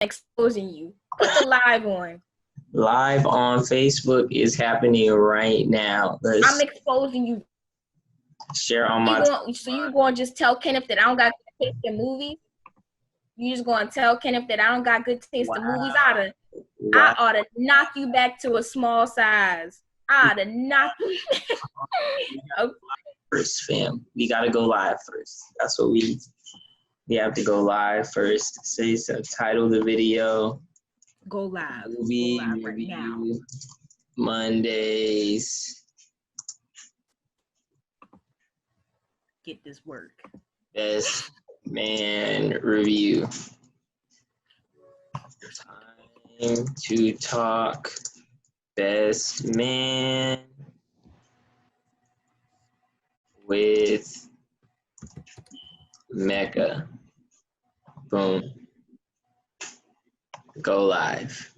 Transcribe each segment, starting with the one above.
exposing you. Put the live on. Live on Facebook is happening right now. I'm exposing you. Share on my. So you going to just tell Kenneth that I don't got good taste in movies? You just going to tell Kenneth that I don't got good taste in movies? I ought to knock you back to a small size. I ought to knock you. Okay. First, fam. We gotta go live first. That's what we have to go live first. Say title the video. Go live. Movie go live right now. Mondays. Get this work. Best man review. Time to talk. Best man with Mecca. Boom. Go live.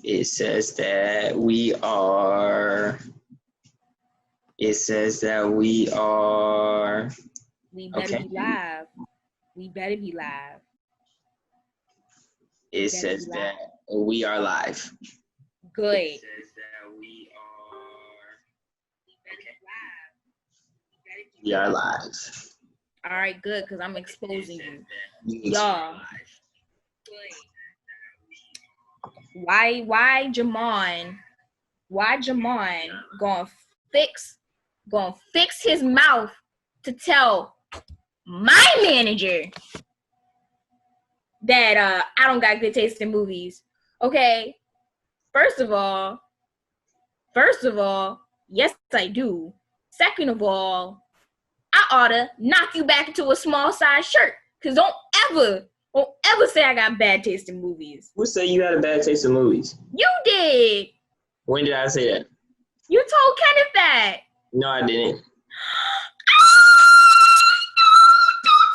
It says that we are. We better be live. We better be live. It says that we are live. Good. It says that we are live. All right, good, because I'm exposing you. Y'all. Why Jahman gonna fix his mouth to tell my manager that I don't got good taste in movies? Okay. First of all, yes I do. Second of all, I oughta knock you back into a small size shirt. Cause don't ever say I got bad taste in movies. Who said you had a bad taste in movies? You did. When did I say that? You told Kenneth that. No, I didn't. Don't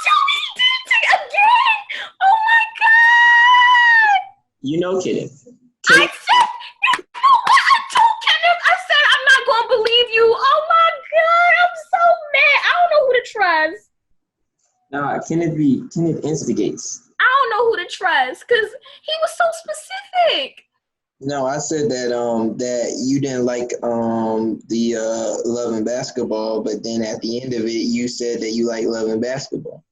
tell me you did it again. Oh my God. You know Kenneth. I said, you know what? I told Kenneth, I said, I'm not going to believe you. Oh my God. I'm so mad. I don't know who to trust. Nah, Kenneth instigates. I don't know who to trust because he was so specific. No, I said that that you didn't like the Love and Basketball, but then at the end of it, you said that you like Love and Basketball.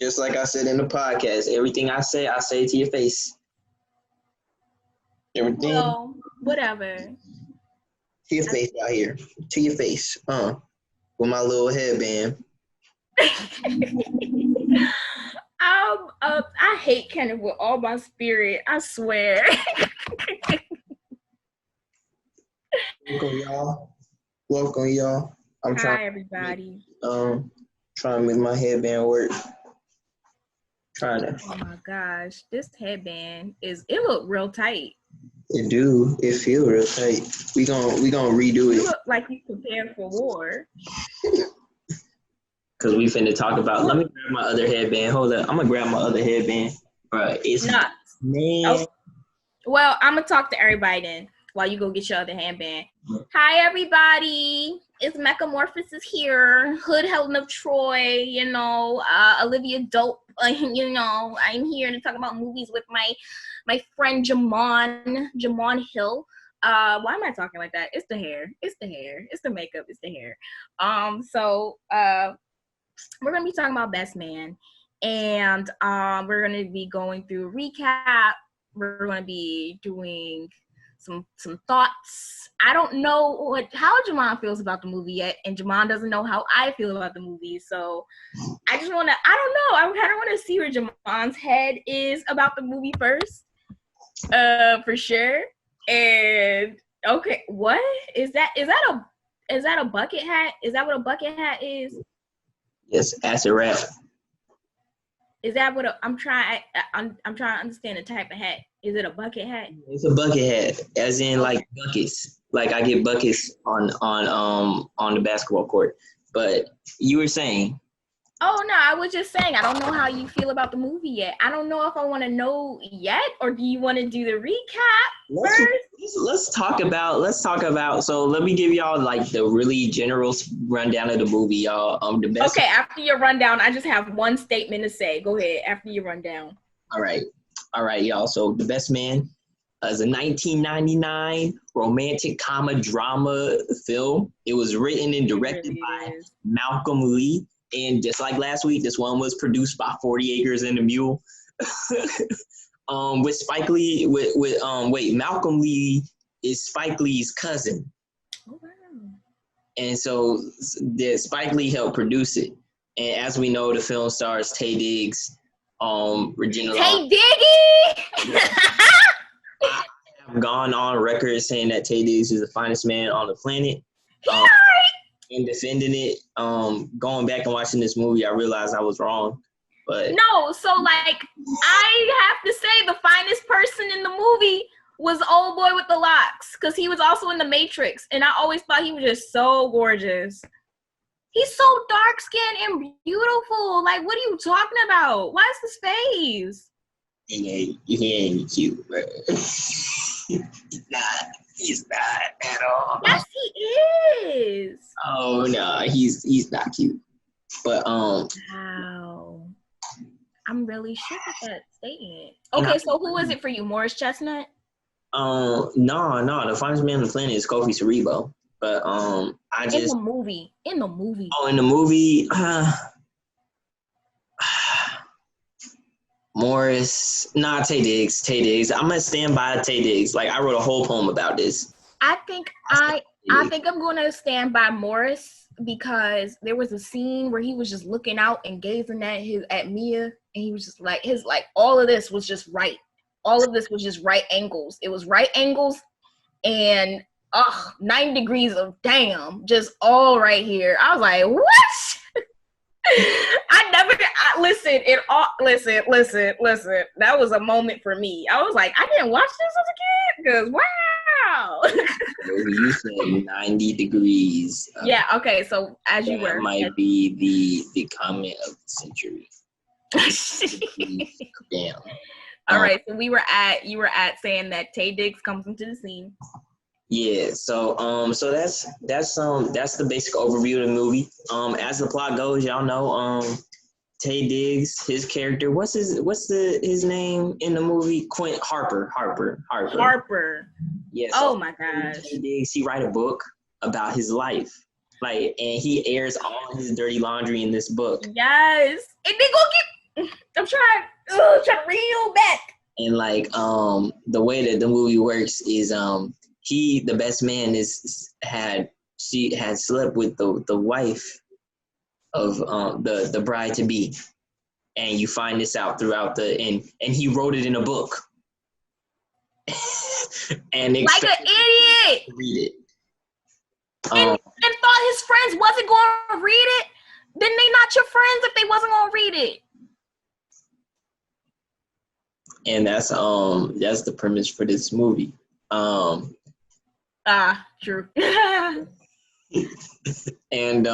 Just like I said in the podcast, everything I say to your face. Everything. Well, whatever. To your face out here. To your face. With my little headband. I hate Kenneth with all my spirit. I swear. Welcome, y'all. Hi, everybody. Trying to make my headband work. Oh my gosh, this headband it look real tight. It do. It feel real tight. We gonna redo it. You look like you prepared for war. Cause we finna talk about. Let me grab my other headband. Hold up, I'm gonna grab my other headband. Bruh, it's nuts. Man. Oh. Well, I'm gonna talk to everybody then while you go get your other headband. Hi, everybody. It's Meccamorphosis here. Hood Helen of Troy. Olivia Dope. I'm here to talk about movies with my friend Jahman Hill. Why am I talking like that? It's the hair. It's the makeup. It's the hair. We're gonna be talking about Best Man, and we're gonna be going through a recap. We're gonna be doing some thoughts. I don't know how Jahman feels about the movie yet, and Jahman doesn't know how I feel about the movie. So I don't know. I kind of want to see where Jahman's head is about the movie first, for sure. And okay, what is that? Is that a bucket hat? Is that what a bucket hat is? Yes, acid rap. Is that what I'm trying to understand the type of hat? Is it a bucket hat? It's a bucket hat, as in like buckets. Like I get buckets on the basketball court. But you were saying. Oh no, I was just saying I don't know how you feel about the movie yet. I don't know if I want to know yet, or do you want to do the recap first? Let's talk about. So let me give y'all like the really general rundown of the movie, y'all. The best. Okay, after your rundown, I just have one statement to say. Go ahead. After your rundown. All right, y'all. So The Best Man is a 1999 romantic drama film. It was written and directed by Malcolm Lee. And just like last week, this one was produced by 40 Acres and a Mule. With Spike Lee, Malcolm Lee is Spike Lee's cousin. Oh, wow. And so Spike Lee helped produce it. And as we know, the film stars Taye Diggs, Regina Taye Diggy! I've gone on record saying that Taye Diggs is the finest man on the planet. And defending it. Going back and watching this movie, I realized I was wrong. But no, so like I have to say the finest person in the movie was old boy with the locks, because he was also in The Matrix, and I always thought he was just so gorgeous. He's so dark-skinned and beautiful. Like, what are you talking about? Why is his face? He ain't cute, bro. He's not at all. Yes, he is. Oh no, he's not cute. But wow. I'm really shook at that statement. Okay, so who is it for you? Morris Chestnut? No, the finest man on the planet is Kofi Cerebo. But in the movie. Oh, in the movie, Morris, Taye Diggs. I'm gonna stand by Taye Diggs. Like, I wrote a whole poem about this. I think I'm gonna stand by Morris, because there was a scene where he was just looking out and gazing at Mia, and he was just like all of this was just right. All of this was just right angles. It was right angles and 9 degrees of damn, just all right here. I was like, what? Listen. That was a moment for me. I was like, I didn't watch this as a kid, because wow. You said 90 degrees. Yeah, okay, so as you were. That might be the comment of the century. Damn. All right, so you were at saying that Taye Diggs comes into the scene. Yeah, so that's the basic overview of the movie. As the plot goes, y'all know Taye Diggs, his character, what's his name in the movie? Quint Harper. Yes. Oh my gosh. Taye Diggs, he write a book about his life. Like, and he airs all his dirty laundry in this book. Yes. And they go get I'm trying to reel back. And like the way that the movie works is the best man had slept with the wife of the bride to be, and you find this out throughout and he wrote it in a book, and like an idiot to read it, and thought his friends wasn't going to read it. Then they not your friends if they wasn't going to read it. And that's the premise for this movie. True. And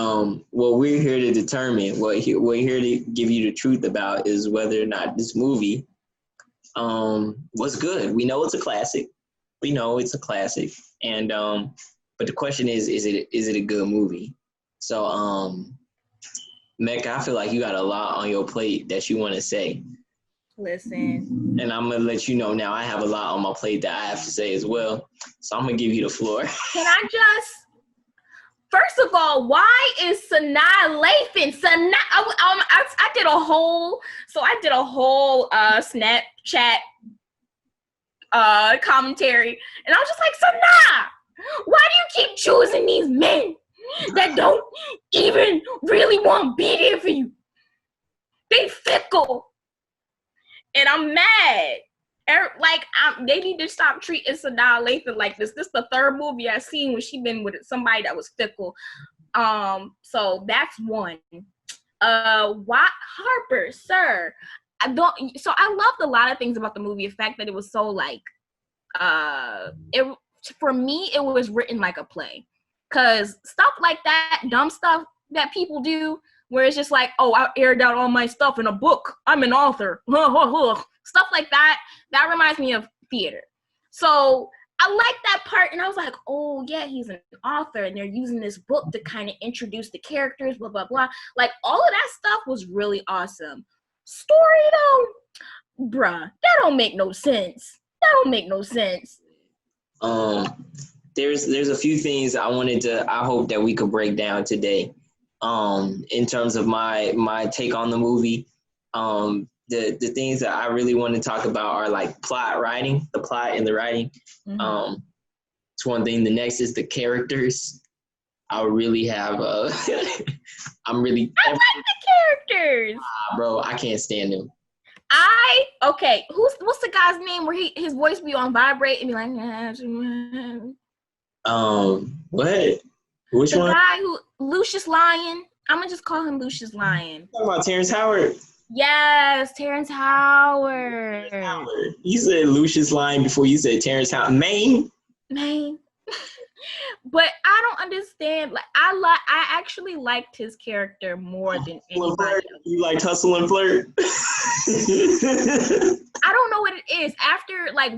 what we're here to determine, what we're here to give you the truth about, is whether or not this movie was good. We know it's a classic. And but the question is it a good movie? So Mecca, I feel like you got a lot on your plate that you want to say. Listen. And I'm going to let you know now I have a lot on my plate that I have to say as well. So I'm going to give you the floor. Can I just, first of all, why is SANAA Lathan? I did a whole Snapchat commentary. And I was just like, SANAA, why do you keep choosing these men that don't even really want to be there for you? They fickle. And I'm mad. They need to stop treating SANAA Lathan like this. This is the third movie I've seen where she been with somebody that was fickle. So that's one. What Harper, sir? I loved a lot of things about the movie. The fact that it was so like, for me, it was written like a play. Cause stuff like that, dumb stuff that people do, where it's just like, oh, I aired out all my stuff in a book. I'm an author. Stuff like that. That reminds me of theater. So I like that part. And I was like, oh, yeah, he's an author. And they're using this book to kind of introduce the characters, blah, blah, blah. Like, all of that stuff was really awesome. Story, though, Bruh, that don't make no sense. That don't make no sense. There's a few things I hope that we could break down today. In terms of my take on the movie. The things that I really want to talk about are like the plot and the writing. Mm-hmm. It's one thing. The next is the characters. I really have I'm really I like the characters. Bro, I can't stand them. What's the guy's name where his voice be on vibrate and be like what? Which the one? guy who Lucius Lyon. I'm gonna just call him Lucius Lyon. Talking about Terrence Howard. Yes, Terrence Howard. You said Lucius Lyon before you said Terrence Howard. Maine. But I don't understand. Like I actually liked his character more than anybody else. You liked Hustle and Flirt? I don't know what it is. After I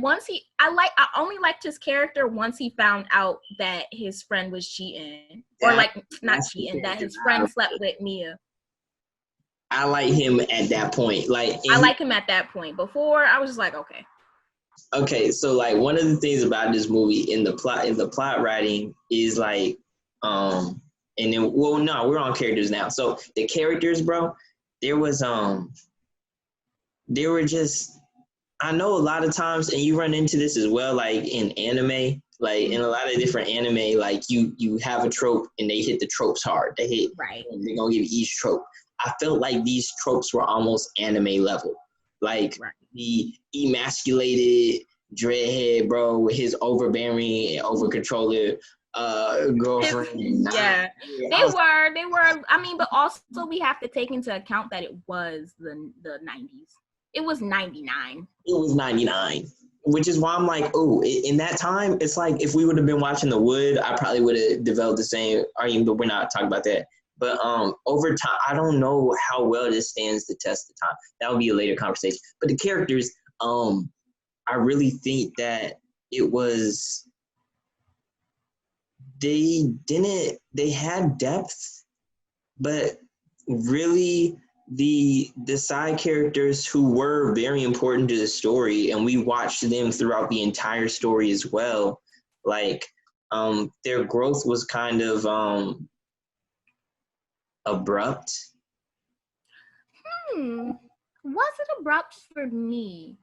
only liked his character once he found out that his friend was cheating. Or not cheating, that his friend slept with Mia. I like him at that point. I like him at that point. Before I was just like, okay. Okay, so like one of the things about this movie in the plot writing is like, and then we're on characters now. So the characters, bro, they were just, I know a lot of times, and you run into this as well, like in anime, like in a lot of different anime, like you have a trope and they hit the tropes hard. They hit, right. They're gonna give you each trope. I felt like these tropes were almost anime level. Like the emasculated dreadhead bro with his overbearing and over controller girlfriend. Yeah, they were. I mean, but also we have to take into account that it was the 90s. It was 99. It was 99. Which is why I'm like, oh, in that time, it's like if we would have been watching The Wood, I probably would have developed the same argument, but we're not talking about that. But over time, I don't know how well this stands the test of time. That would be a later conversation. But the characters, I really think that it was, they had depth, but really the side characters who were very important to the story, and we watched them throughout the entire story as well, like their growth was kind of abrupt. Was it abrupt for me?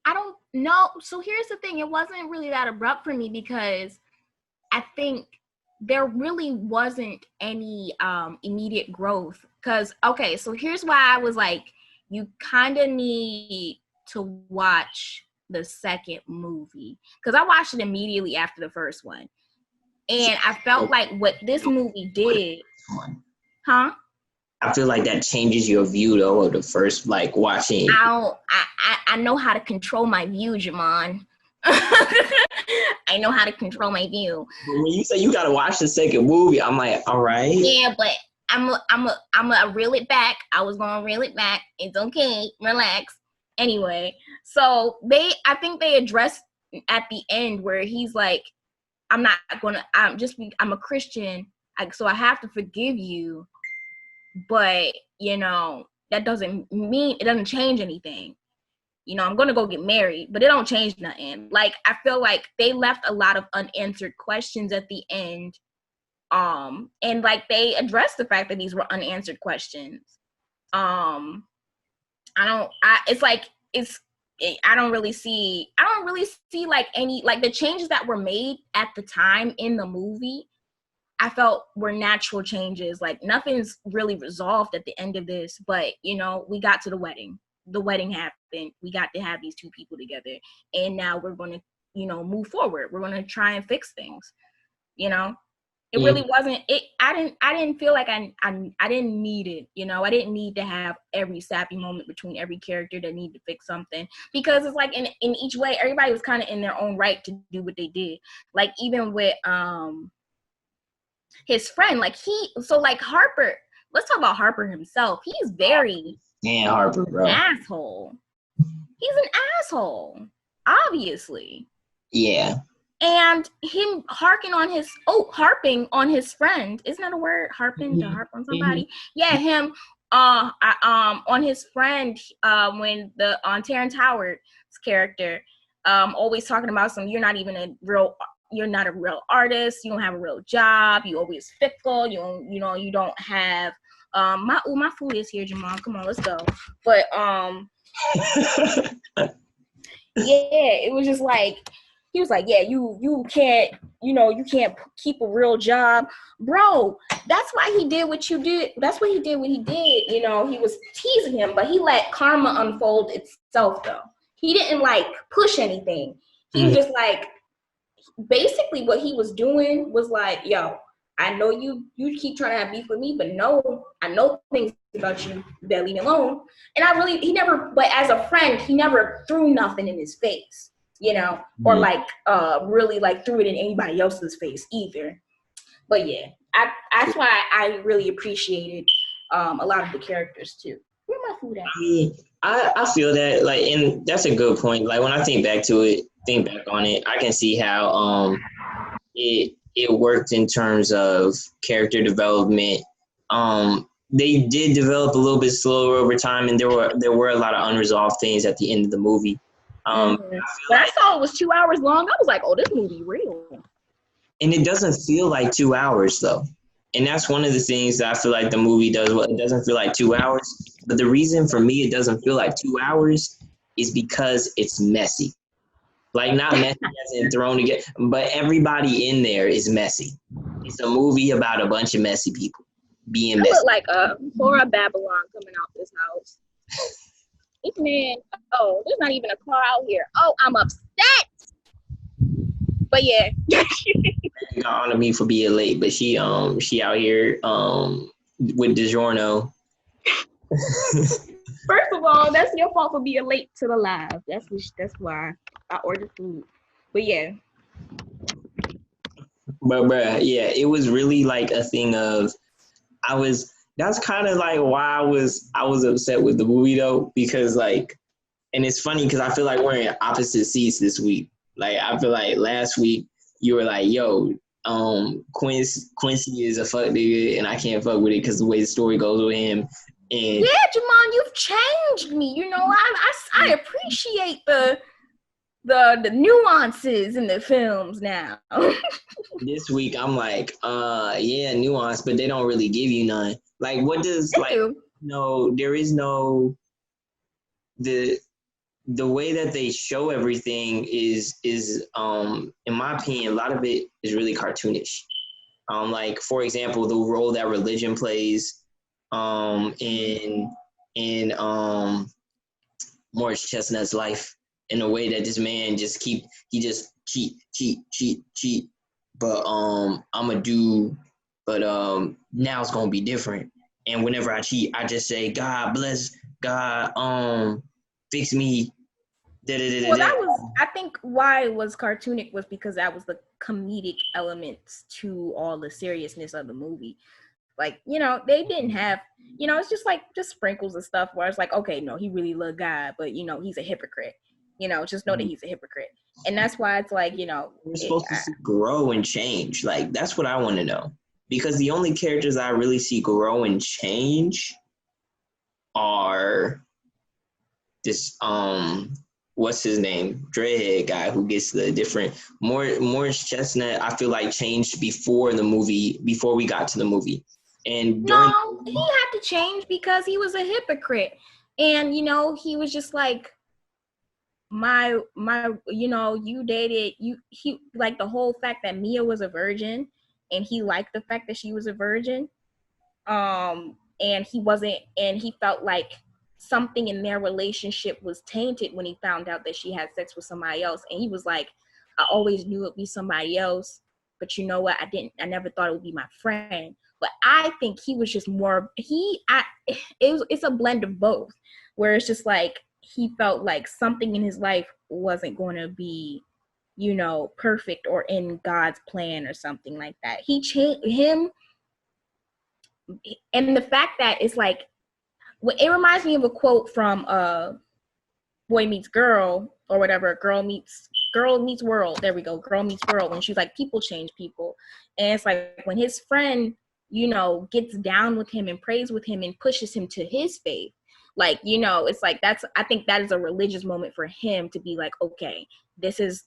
I don't know. So here's the thing. It wasn't really that abrupt for me because I think there really wasn't any immediate growth. Because, okay, so here's why I was like, you kind of need to watch the second movie. Because I watched it immediately after the first one. And I felt like what this movie did, I feel like that changes your view though of the first, like watching. I know how to control my view, Jahman. I know how to control my view. But when you say you gotta watch the second movie, I'm like, all right. Yeah, but I'm a reel it back. I was gonna reel it back. It's okay. Relax. Anyway, so I think they addressed at the end where he's like, I'm a Christian, so I have to forgive you, but that doesn't mean, it doesn't change anything. I'm gonna go get married, but it don't change nothing. Like, I feel like they left a lot of unanswered questions at the end, and like they addressed the fact that these were unanswered questions. I don't really see like any, like the changes that were made at the time in the movie, I felt were natural changes. Like nothing's really resolved at the end of this, but we got to the wedding. The wedding happened. We got to have these two people together, and now we're going to, move forward. We're going to try and fix things. It really wasn't it. I didn't feel like I didn't need it. I didn't need to have every sappy moment between every character that needed to fix something, because it's like in each way, everybody was kind of in their own right to do what they did. Like even with his friend, like Harper. Let's talk about Harper himself. He's very Harper, bro. Asshole. He's an asshole, obviously. Yeah. And him harping on his friend. Isn't that a word? Harping, to harp on somebody? Yeah, him on his friend, when on Terrence Howard's character, always talking about you're not a real artist, you don't have a real job, you always fickle, you don't have my food is here, Jamal. Come on, let's go. But yeah, it was just like he was like, yeah, you can't, you can't keep a real job, bro. That's why he did what you did. That's what he did. What he did, he was teasing him, but he let karma unfold itself. Though he didn't like push anything. He was just like, basically, what he was doing was like, yo, I know you keep trying to have beef with me, but no, I know things about you that leave me alone. And he never, but as a friend, he never threw nothing in his face, or like really like threw it in anybody else's face either. But yeah, that's why I really appreciated a lot of the characters too. Where my food at? I mean, I feel that, like, and that's a good point. Like, when I think back on it, I can see how it worked in terms of character development. They did develop a little bit slower over time, and there were a lot of unresolved things at the end of the movie. But I saw it was 2 hours long. I was like, oh, this movie real. And it doesn't feel like 2 hours, though. And that's one of the things that I feel like the movie does well. It doesn't feel like 2 hours. But the reason for me it doesn't feel like 2 hours is because it's messy. Like, not messy as in thrown together, but everybody in there is messy. It's a movie about a bunch of messy people being messy. It looked like Flora Babylon coming out this house. This man, there's not even a car out here. Oh, I'm upset. But yeah. You got on to me for being late, but she out here with DiGiorno. First of all, that's your fault for being late to the live. That's why I ordered food. But yeah. But bruh, yeah, it was really like a thing of that's kind of like why I was upset with the movie though, because like, and it's funny because I feel like we're in opposite seats this week. Like, I feel like last week you were like, yo, Quincy is a fuck nigga and I can't fuck with it because the way the story goes with him. And yeah, Jahman, you've changed me. I appreciate the nuances in the films now. This week I'm like, yeah, nuance, but they don't really give you none. Like, what does there is no the way that they show everything is in my opinion, a lot of it is really cartoonish. Like, for example, the role that religion plays in Morris Chestnut's life, in a way that this man just cheat, but I'ma do, but now it's gonna be different. And whenever I cheat, I just say, God bless, God fix me. Well, that was, I think why it was cartoonic was because that was the comedic elements to all the seriousness of the movie. Like, they didn't have, it's just like just sprinkles of stuff where it's like, okay, no, he really loved God, but he's a hypocrite. Just know that he's a hypocrite. And that's why it's like, we're supposed to see grow and change. Like, that's what I want to know. Because the only characters I really see grow and change are this what's his name, dreadhead guy who gets the different Morris Chestnut. I feel like changed before we got to the movie. And no, he had to change because he was a hypocrite. And he was just like, my you dated he like the whole fact that Mia was a virgin, and he liked the fact that she was a virgin, and he felt like something in their relationship was tainted when he found out that she had sex with somebody else. And he was like, I always knew it'd be somebody else, but you know what, I never thought it would be my friend. But I think he was just more it's a blend of both, where it's just like he felt like something in his life wasn't going to be, perfect or in God's plan or something like that. He changed him. And the fact that it's like, it reminds me of a quote from Boy Meets Girl or whatever, Girl Meets World. There we go. Girl Meets World. When she's like, people change people. And it's like when his friend you know, gets down with him and prays with him and pushes him to his faith. Like, you know, it's like I think that is a religious moment for him to be like, okay, this is,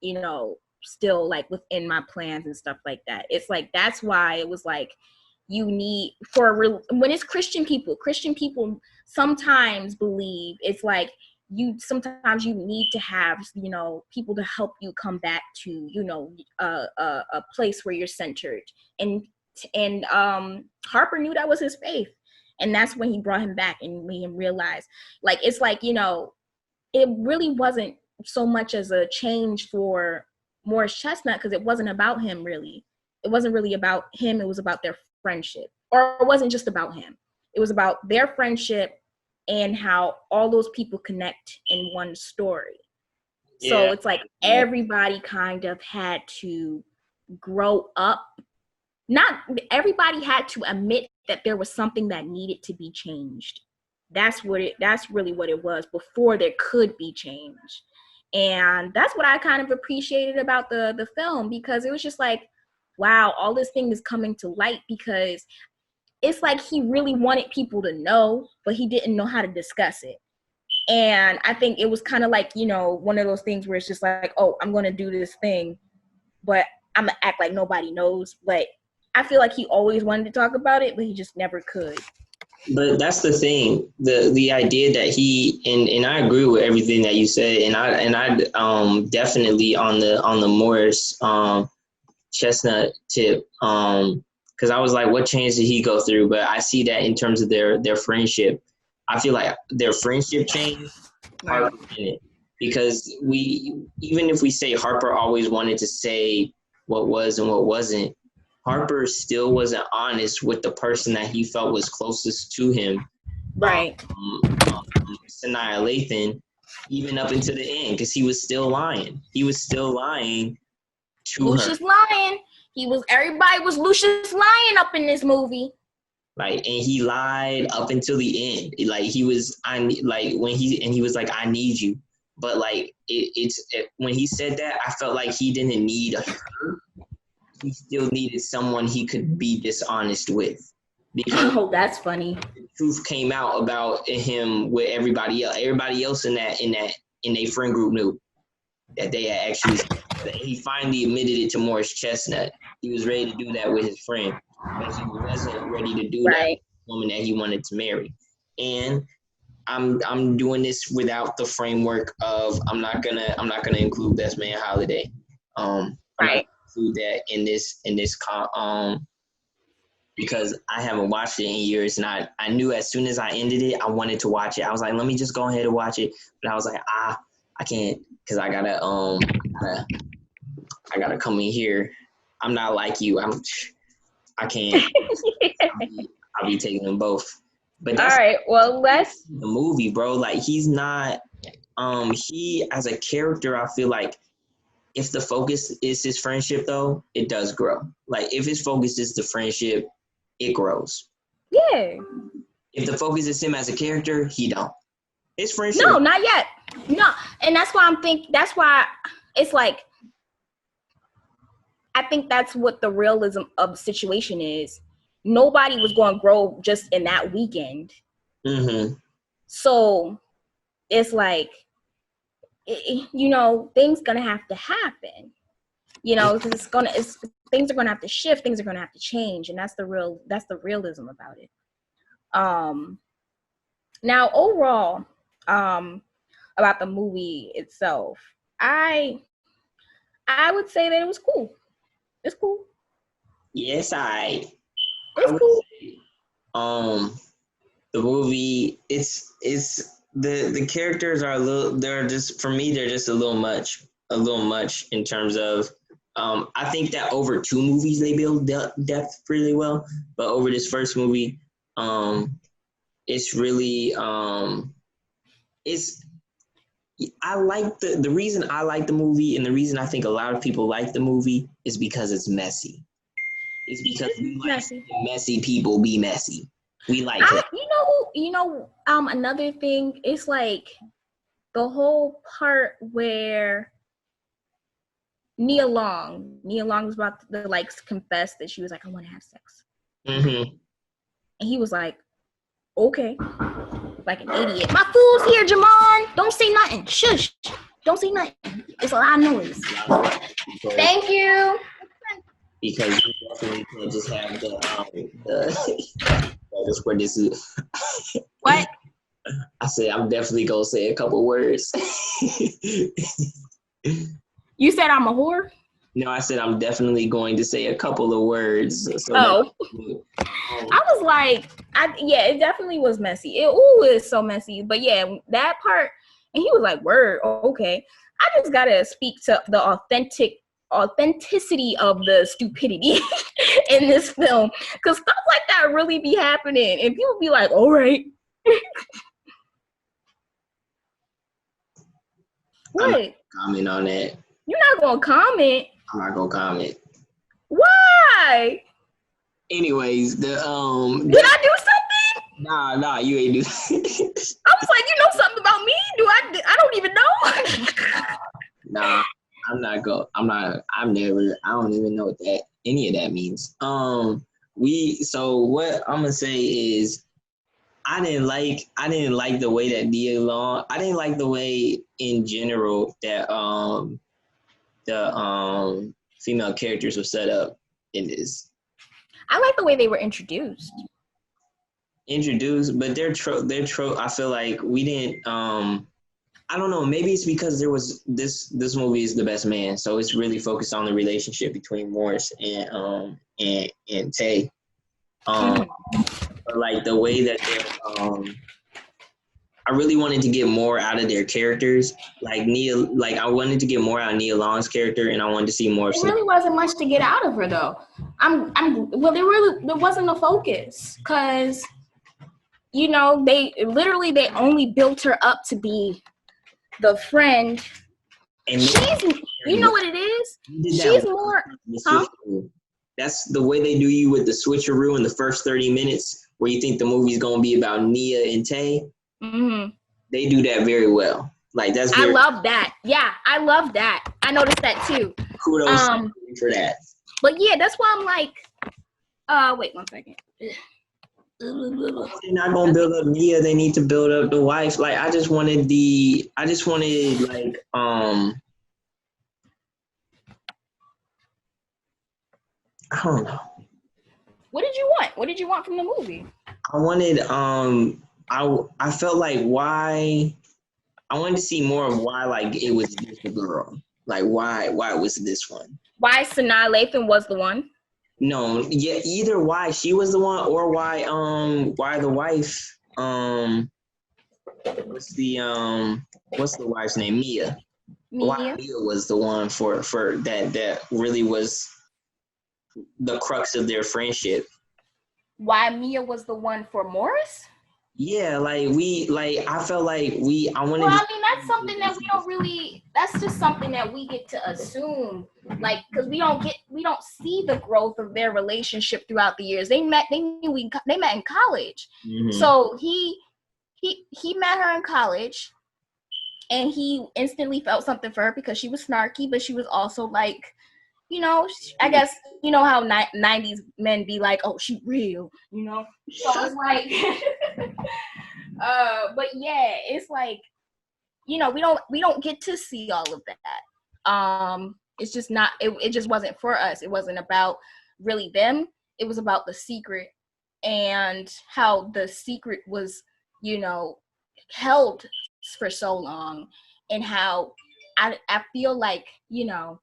you know, still like within my plans and stuff like that. It's like, that's why it was like, you need when it's Christian people sometimes believe it's like sometimes you need to have, you know, people to help you come back to, you know, a place where you're centered. And Harper knew that was his faith, and that's when he brought him back and made him realize, like, it's like, you know, it really wasn't so much as a change for Morris Chestnut, because it wasn't about him really. It wasn't really about him. It was about their friendship. Or it wasn't just about him. It was about their friendship and how all those people connect in one story. Yeah. So it's like everybody kind of had to grow up. Not everybody had to admit that there was something that needed to be changed. That's really what it was before there could be change. And that's what I kind of appreciated about the film, because it was just like, wow, all this thing is coming to light, because it's like he really wanted people to know, but he didn't know how to discuss it. And I think it was kind of like, you know, one of those things where it's just like, oh, I'm going to do this thing, but I'm going to act like nobody knows. But I feel like he always wanted to talk about it, but he just never could. But that's the thing, the idea that he, and I agree with everything that you said, and I definitely on the Morris Chestnut tip, because I was like, what change did he go through? But I see that in terms of their friendship, I feel like their friendship changed Harper in it, because even if we say Harper always wanted to say what was and what wasn't, Harper still wasn't honest with the person that he felt was closest to him. Right. SANAA LATHAN, even up until the end, because he was still lying. He was still lying to Lucius her. lying. Everybody was Lucius lying up in this movie. Like, and he lied up until the end. Like, he was, he was like, I need you. But like, when he said that, I felt like he didn't need her. He still needed someone he could be dishonest with. Because that's funny. The truth came out about him with everybody else. Everybody else in their friend group knew that they had actually. He finally admitted it to Morris Chestnut. He was ready to do that with his friend, but he wasn't ready to do that with the woman that he wanted to marry. And I'm doing this without the framework of I'm not gonna include Best Man Holiday. I'm not include that in this because I haven't watched it in years, and I knew as soon as I ended it, I wanted to watch it. I was like, let me just go ahead and watch it, but I was like, I can't, because I gotta come in here. I'm not like you. I can't. I'll be taking them both. But that's all right. Well, let's the movie, bro. Like, he's not. He as a character, I feel like if the focus is his friendship, though, it does grow. Like, if his focus is the friendship, it grows. Yeah. If the focus is him as a character, he don't. His friendship. No, not yet. No, and that's why that's why it's like, I think that's what the realism of the situation is. Nobody was going to grow just in that weekend. Mm-hmm. So it's like, you know, things gonna have to happen. You know, because things are gonna have to shift. Things are gonna have to change, and that's the realism about it. Now overall, about the movie itself, I would say that it was cool. It's cool. Yes, it's cool. Say, the movie, it's the characters are they're just, for me, they're just a little much in terms of, I think that over two movies they build depth really well, but over this first movie, it's really, I like the reason I like the movie, and the reason I think a lot of people like the movie, is because it's messy. It's because we like messy people be messy. We like it. Another thing is like the whole part where Nia Long. Nia Long was about to like confess that she was like, I want to have sex. Mm-hmm. And he was like, okay. Like an idiot. My food's here, Jahman. Don't say nothing. Shush. Don't say nothing. It's a lot of noise. Thank you. Because you definitely can't just have that's where this is. What? I said I'm definitely gonna say a couple words. You said I'm a whore? No, I said I'm definitely going to say a couple of words. So I was like, it definitely was messy. It's so messy. But yeah, that part, and he was like, word, okay. I just gotta speak to the authenticity of the stupidity in this film. Because stuff like that really be happening. And people be like, all right. What? I'm not gonna comment on that. You're not gonna comment? I'm not gonna comment. Why? Anyways, Did I do something? Nah, you ain't do. I was like, you know something about me? I don't even know. Nah, I don't even know what any of that means. So what I'm gonna say is I didn't like the way that Nia Long, I didn't like the way in general that the female characters were set up in this. I like the way they were introduced, but they're trope. I feel like we didn't. I don't know. Maybe it's because there was this movie is The Best Man, so it's really focused on the relationship between Morris and Tay. But like the way that they're, I really wanted to get more out of their characters. Like I wanted to get more out of Nia Long's character, and I wanted to see more. There really wasn't much to get out of her, though. There wasn't a focus, because, you know, they only built her up to be the friend. And you know what it is? She's more. Huh? That's the way they do you with the switcheroo in the first 30 minutes, where you think the movie's gonna be about Nia and Tay. Mm-hmm. They do that very well. Like I love that. Yeah, I love that. I noticed that too. Kudos for that. But yeah, that's why I'm like, wait 1 second. They're not gonna build up Nia. They need to build up the wife. Like I just wanted like I don't know. What did you want? What did you want from the movie? I wanted I felt like I wanted to see more of why like it was just a girl. Like why was this one? Why SANAA LATHAN was the one? No, yeah, either why she was the one or why the wife what's the wife's name? Mia. Why Mia was the one for that really was the crux of their friendship. Why Mia was the one for Morris? Yeah, I felt like I wanted. Well, I mean, that's something that we don't really. That's just something that we get to assume, like, because we don't see the growth of their relationship throughout the years. They met in college, mm-hmm. So he met her in college, and he instantly felt something for her because she was snarky, but she was also like, you know, I guess, you know how 90s men be like, oh, she real, you know? So it's like, but yeah, it's like, you know, we don't get to see all of that. It's just not, it just wasn't for us. It wasn't about really them. It was about the secret and how the secret was, you know, held for so long, and how I feel like, you know,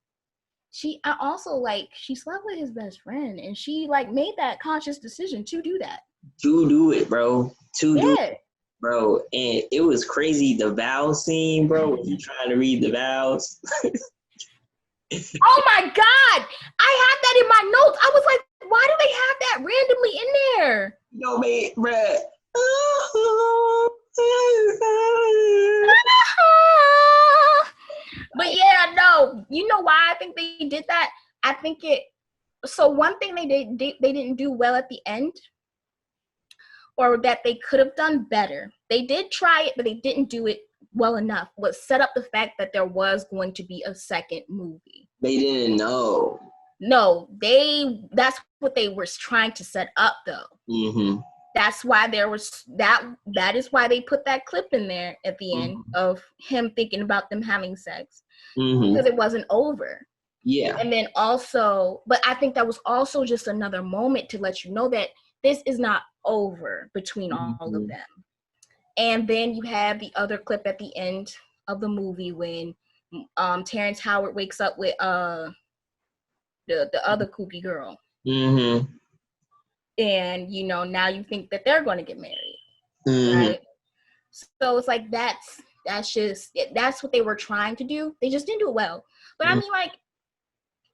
she slept with his best friend, and she like made that conscious decision to do that. To do it, bro. Do it, bro. And it was crazy. The vows scene, bro, when you trying to read the vows. Oh my God. I had that in my notes. I was like, why do they have that randomly in there? Yo, man, bruh. But yeah, no, you know why I think they did that? I think so one thing they didn't do well at the end, or that they could have done better. They did try it, but they didn't do it well enough. What set up the fact that there was going to be a second movie. They didn't know. No, that's what they were trying to set up though. Mm-hmm. That's why there was that is why they put that clip in there at the end of him thinking about them having sex. Because it wasn't over. Yeah. And then also, but I think that was also just another moment to let you know that this is not over between all of them. And then you have the other clip at the end of the movie when Terrence Howard wakes up with the other kooky girl. Mm-hmm. And, you know, now you think that they're going to get married. Right? So it's like that's what they were trying to do. They just didn't do it well. But I mean, like,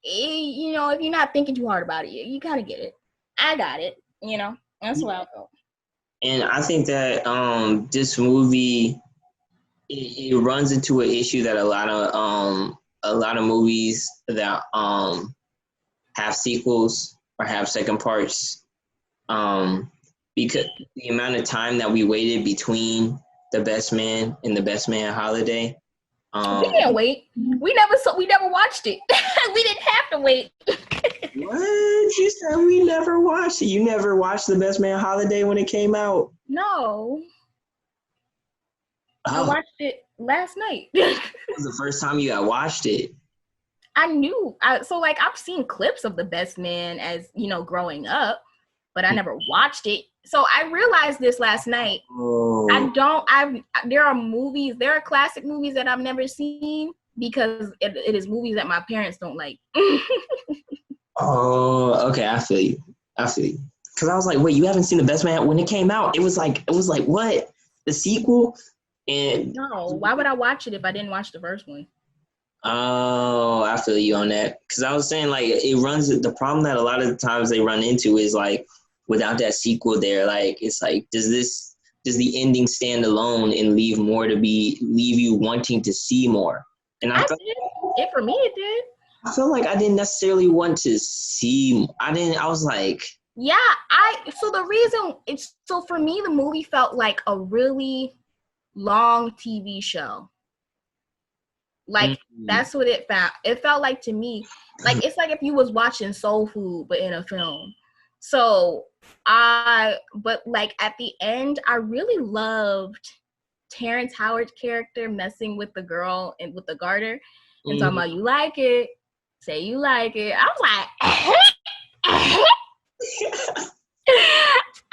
you know, if you're not thinking too hard about it, you kind of get it. I got it, you know. That's what I felt. And I think that this movie it runs into an issue that a lot of movies that have sequels or have second parts, because the amount of time that we waited between The Best Man and The Best Man Holiday. We didn't wait. We never watched it. We didn't have to wait. What? You said we never watched it. You never watched The Best Man Holiday when it came out? No. Oh. I watched it last night. It was the first time you had watched it. I knew. So like I've seen clips of The Best Man as, you know, growing up, but I never watched it. So I realized this last night. Oh. There are classic movies that I've never seen because it is movies that my parents don't like. Oh, okay. I feel you. Because I was like, wait, you haven't seen The Best Man? When it came out, it was like, what? The sequel? And no, why would I watch it if I didn't watch the first one? Oh, I feel you on that. Because I was saying, like, the problem that a lot of the times they run into is, like, without that sequel there, like, it's like, does the ending stand alone and leave you wanting to see more? And for me, it did. I feel like I didn't necessarily want to see. I was like, yeah, so for me, the movie felt like a really long TV show. Like that's what it felt. It felt like to me, like it's like if you was watching Soul Food but in a film. So but like at the end, I really loved Terrence Howard's character messing with the girl and with the garter and talking about you like it, say you like it. I was like,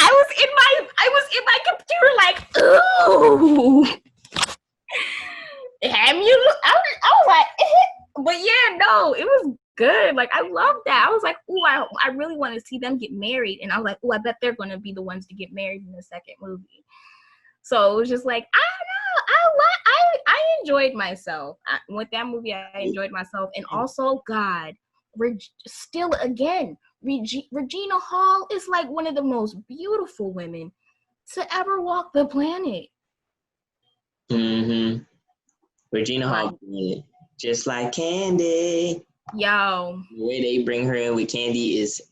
I was in my computer like, ooh. I was like, but yeah, no, it was good. Like I loved that. I was like, ooh, I really want to see them get married, and I was like, ooh, I bet they're gonna be the ones to get married in the second movie. So it was just like, I don't know, I enjoyed myself with that movie. I enjoyed myself, and also, God, still again, Regina Hall is like one of the most beautiful women to ever walk the planet. Regina Hall, just like Candy. Yo, the way they bring her in with Candy is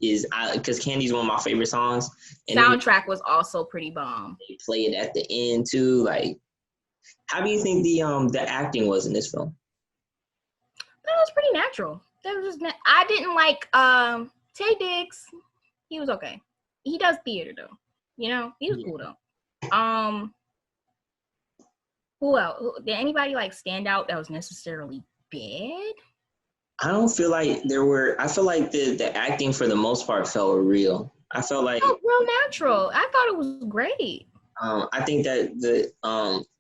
because Candy's one of my favorite songs. And soundtrack was also pretty bomb. They play it at the end too. Like, how do you think the acting was in this film? That was pretty natural. That was just I didn't like Taye Diggs. He was okay. He does theater though. You know, he was cool though. Who else? Did anybody like stand out that was necessarily bad? I don't feel like there were. I feel like the acting for the most part felt real. I felt like real natural. I thought it was great. I think that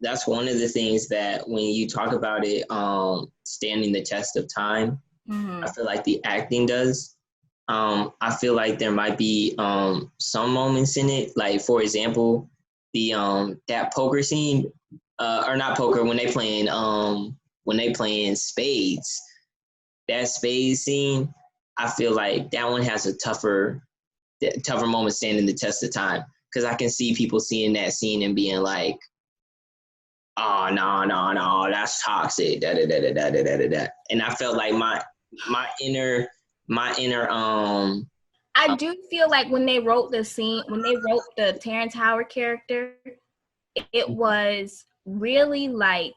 that's one of the things that when you talk about it standing the test of time, I feel like the acting does. I feel like there might be some moments in it, like for example, the that poker scene, or not poker when they playing spades. That spades scene, I feel like that one has a tougher moment standing the test of time. Because I can see people seeing that scene and being like, oh, no, that's toxic, da-da-da-da-da-da-da-da. And I felt like my inner I do feel like when they wrote the Terrence Howard character, it was really like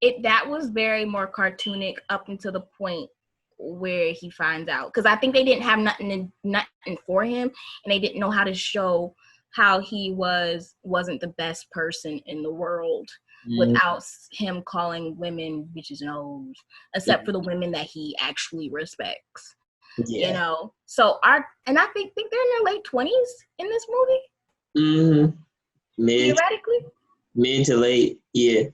it. That was very more cartoonic up until the point where he finds out, because I think they didn't have nothing for him, and they didn't know how to show how he wasn't the best person in the world without him calling women bitches and hoes, except for the women that he actually respects. Yeah. You know, so I think they're in their late 20s in this movie. Theoretically, mid to late. Yeah.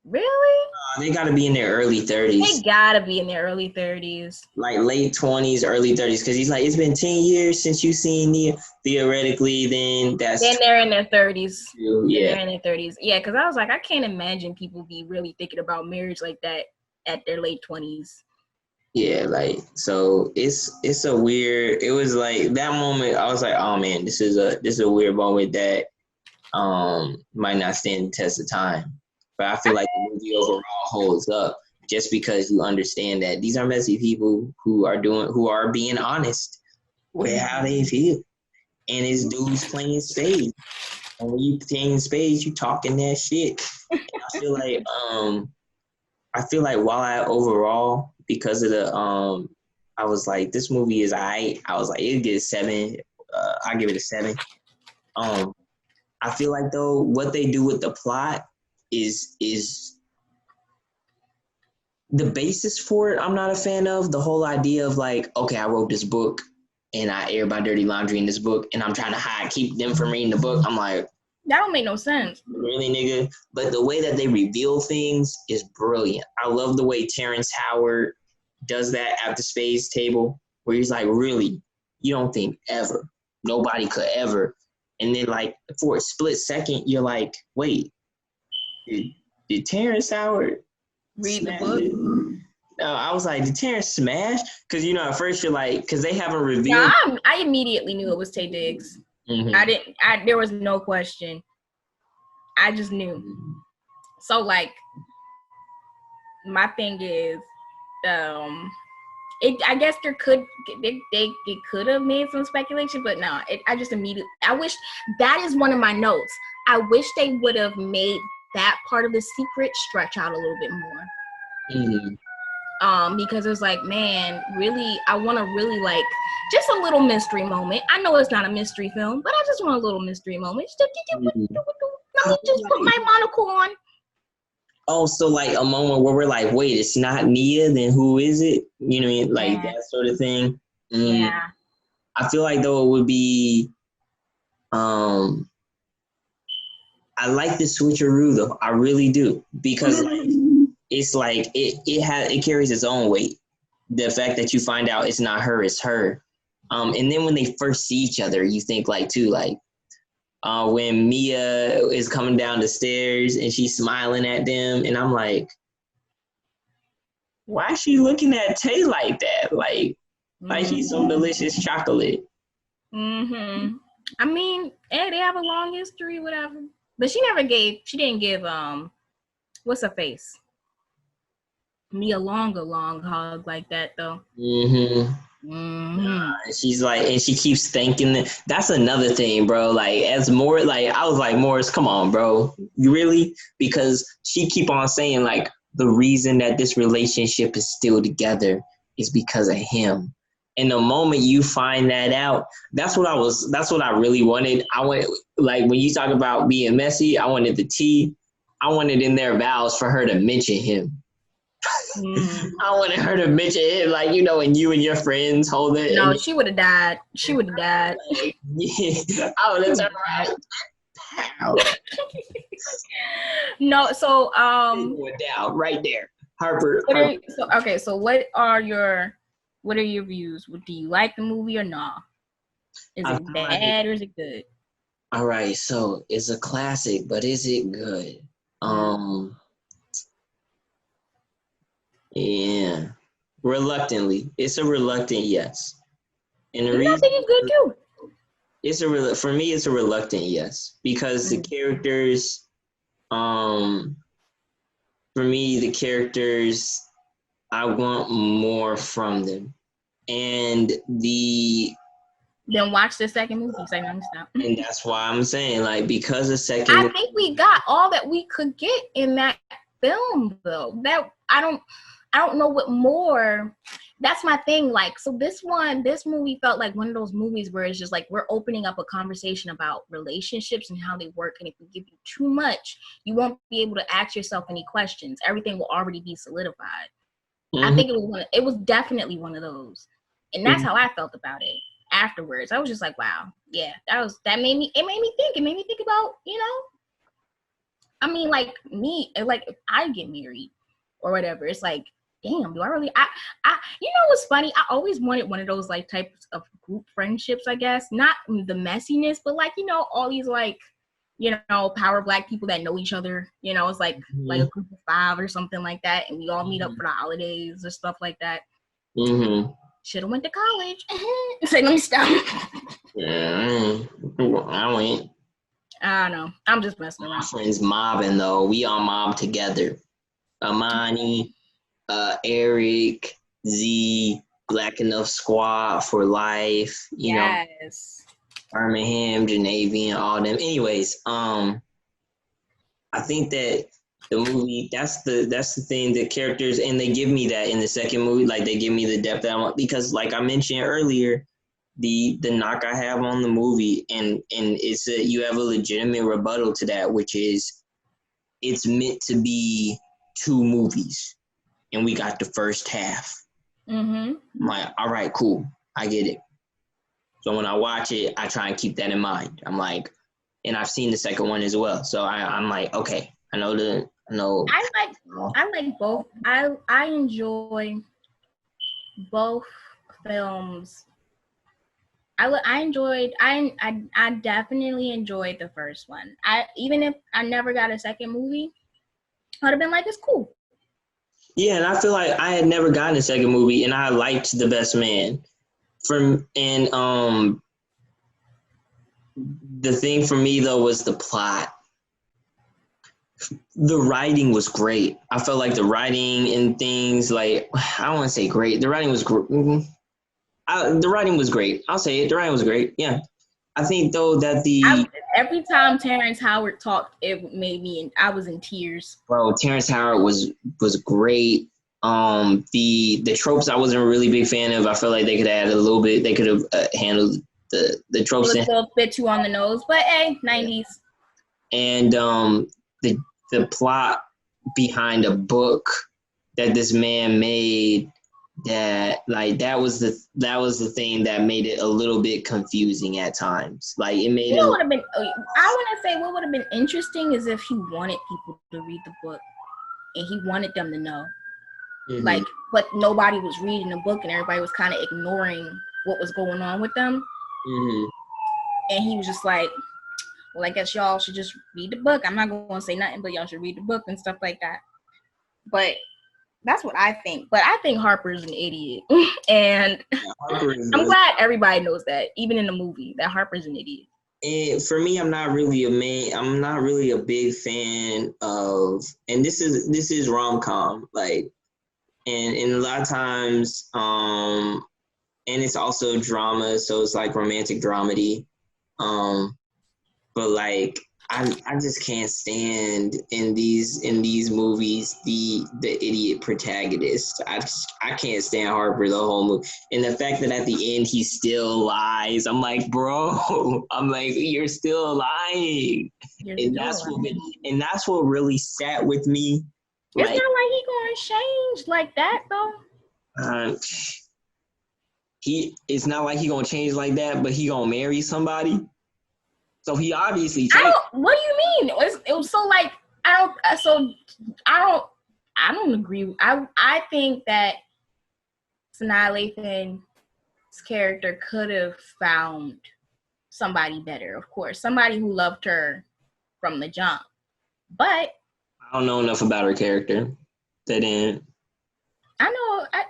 Really? They got to be in their early 30s. They gotta be in their early 30s. Like late 20s, early 30s. Because he's like, it's been 10 years since you seen me. Theoretically, then they're in their 30s. Yeah. They're in their 30s. Yeah, because I was like, I can't imagine people be really thinking about marriage like that at their late 20s. Yeah, like, so it's a weird, it was like that moment, I was like, oh man, this is a weird moment that might not stand the test of time. But I feel like the movie overall holds up just because you understand that these are messy people who are being honest with how they feel. And it's dudes playing spades. And when you playing spades, you talking that shit. And I feel like while I overall, because of the I was like, this movie is I was like, it'll get a 7. I give it a 7. I feel like though what they do with the plot is the basis for it. I'm not a fan of the whole idea of like, okay, I wrote this book and I air my dirty laundry in this book, and I'm trying to keep them from reading the book. I'm like, that don't make no sense. Really, nigga? But the way that they reveal things is brilliant. I love the way Terrence Howard does that at the spades table, where he's like, really, you don't think ever, nobody could ever. And then like for a split second, you're like, wait, did Terrence Howard read the book? No, I was like, did Terrence smash? Because at first you're like, because they haven't revealed. Yeah, I immediately knew it was Taye Diggs. Mm-hmm. There was no question. I just knew. So like, my thing is, I guess they could have made some speculation, but no, I wish, that is one of my notes. I wish they would have made that part of the secret stretch out a little bit more. Because it was like, man, really, I want to really like just a little mystery moment. I know it's not a mystery film, but I just want a little mystery moment. Let me just put my monocle on. Oh, so like a moment where we're like, wait, it's not Nia, then who is it? You know what I mean? Like that sort of thing. Yeah. I feel like though it would be, I like the switcheroo though. I really do, because like, it's like it carries its own weight. The fact that you find out it's not her, it's her. And then when they first see each other, you think like too, like when Mia is coming down the stairs and she's smiling at them, and I'm like, why is she looking at Tay like that? Like he's some delicious chocolate. I mean, they have a long history, whatever. But she didn't give what's her face? Me a long hug like that though. She's like, and she keeps thinking that. That's another thing, bro. Like, as more, like, I was like, Morris, come on, bro, you really? Because she keep on saying like the reason that this relationship is still together is because of him. And the moment you find that out, that's what I really wanted. I wanted, like, when you talk about being messy, I wanted the tea. I wanted in their vows for her to mention him. I wanted her to mention it, like, and you and your friends hold it. No, she would have died. She would have died. Yeah, I would have turned around. No, so went down right there, Harper. So what are your views? Do you like the movie or not? Is it bad or is it good? All right, so it's a classic, but is it good? Yeah, reluctantly. It's a reluctant yes. And the reason I think it's good too. For me, it's a reluctant yes, because the characters, for me, the characters, I want more from them, and the Then watch the second movie. So stop. And that's why I'm saying, like, because the second I think we got all that we could get in that film, though. That I don't know what more. That's my thing. Like, so this movie felt like one of those movies where it's just like we're opening up a conversation about relationships and how they work. And if we give you too much, you won't be able to ask yourself any questions. Everything will already be solidified. I think it was definitely one of those, and that's how I felt about it afterwards. I was just like, wow, yeah, it made me think. It made me think about, I mean, like me, like if I get married or whatever, it's like, damn, do I really? What's funny? I always wanted one of those like types of group friendships. I guess not the messiness, but like all these like power Black people that know each other. It's like like a group of 5 or something like that, and we all meet up for the holidays or stuff like that. Should have went to college. Say, let me stop. Yeah, I went. I don't know. I'm just messing around. My friends mobbing though. We all mob together. Amani, Eric, Z, Black Enough Squad for life. You know, Birmingham, Janavian, all them. Anyways, I think that the movie, that's the thing, the characters, and they give me that in the second movie, like they give me the depth that I want, because like I mentioned earlier, the knock I have on the movie, and it's you have a legitimate rebuttal to that, which is it's meant to be 2 movies, and we got the first half. I'm like, all right, cool, I get it. So when I watch it, I try and keep that in mind. I'm like, and I've seen the second one as well, so I'm like, okay, I know. I like both. I enjoy both films. I definitely enjoyed the first one. Even if I never got a second movie, I would have been like, it's cool. Yeah, and I feel like I had never gotten a second movie, and I liked The Best Man. The thing for me though was the plot. The writing was great. I felt like the writing and things, like, I don't want to say great. The writing was great. The writing was great. I'll say it. The writing was great. Yeah. I think though that every time Terrence Howard talked, it made me, I was in tears. Bro, Terrence Howard was great. The tropes I wasn't a really big fan of. I felt like they could add a little bit. They could have handled the tropes. It was a little bit too on the nose, but hey, 90s. And the plot behind a book that this man made, that was the thing that made it a little bit confusing at times. Like it made what would have been. I want to say what would have been interesting is if he wanted people to read the book and he wanted them to know. Like, but nobody was reading the book and everybody was kind of ignoring what was going on with them. And he was just like, well, I guess y'all should just read the book. I'm not going to say nothing, but y'all should read the book and stuff like that. But that's what I think. But I think Harper's an idiot. And I'm glad everybody knows that, even in the movie, that Harper's an idiot. And for me, I'm not really a big fan of, and this is rom-com, like, and a lot of times, and it's also drama, so it's like romantic dramedy. But like I just can't stand in these movies the idiot protagonist. I can't stand Harper the whole movie. And the fact that at the end he still lies, I'm like, bro, I'm like, you're still lying. And that's what really sat with me. It's not like he gonna change like that though. It's not like he gonna change like that, but he gonna marry somebody. So he obviously changed. What do you mean? It was so like I don't agree. I think that SANAA Lathan's character could have found somebody better, of course, somebody who loved her from the jump. But I don't know enough about her character. They didn't. I know. I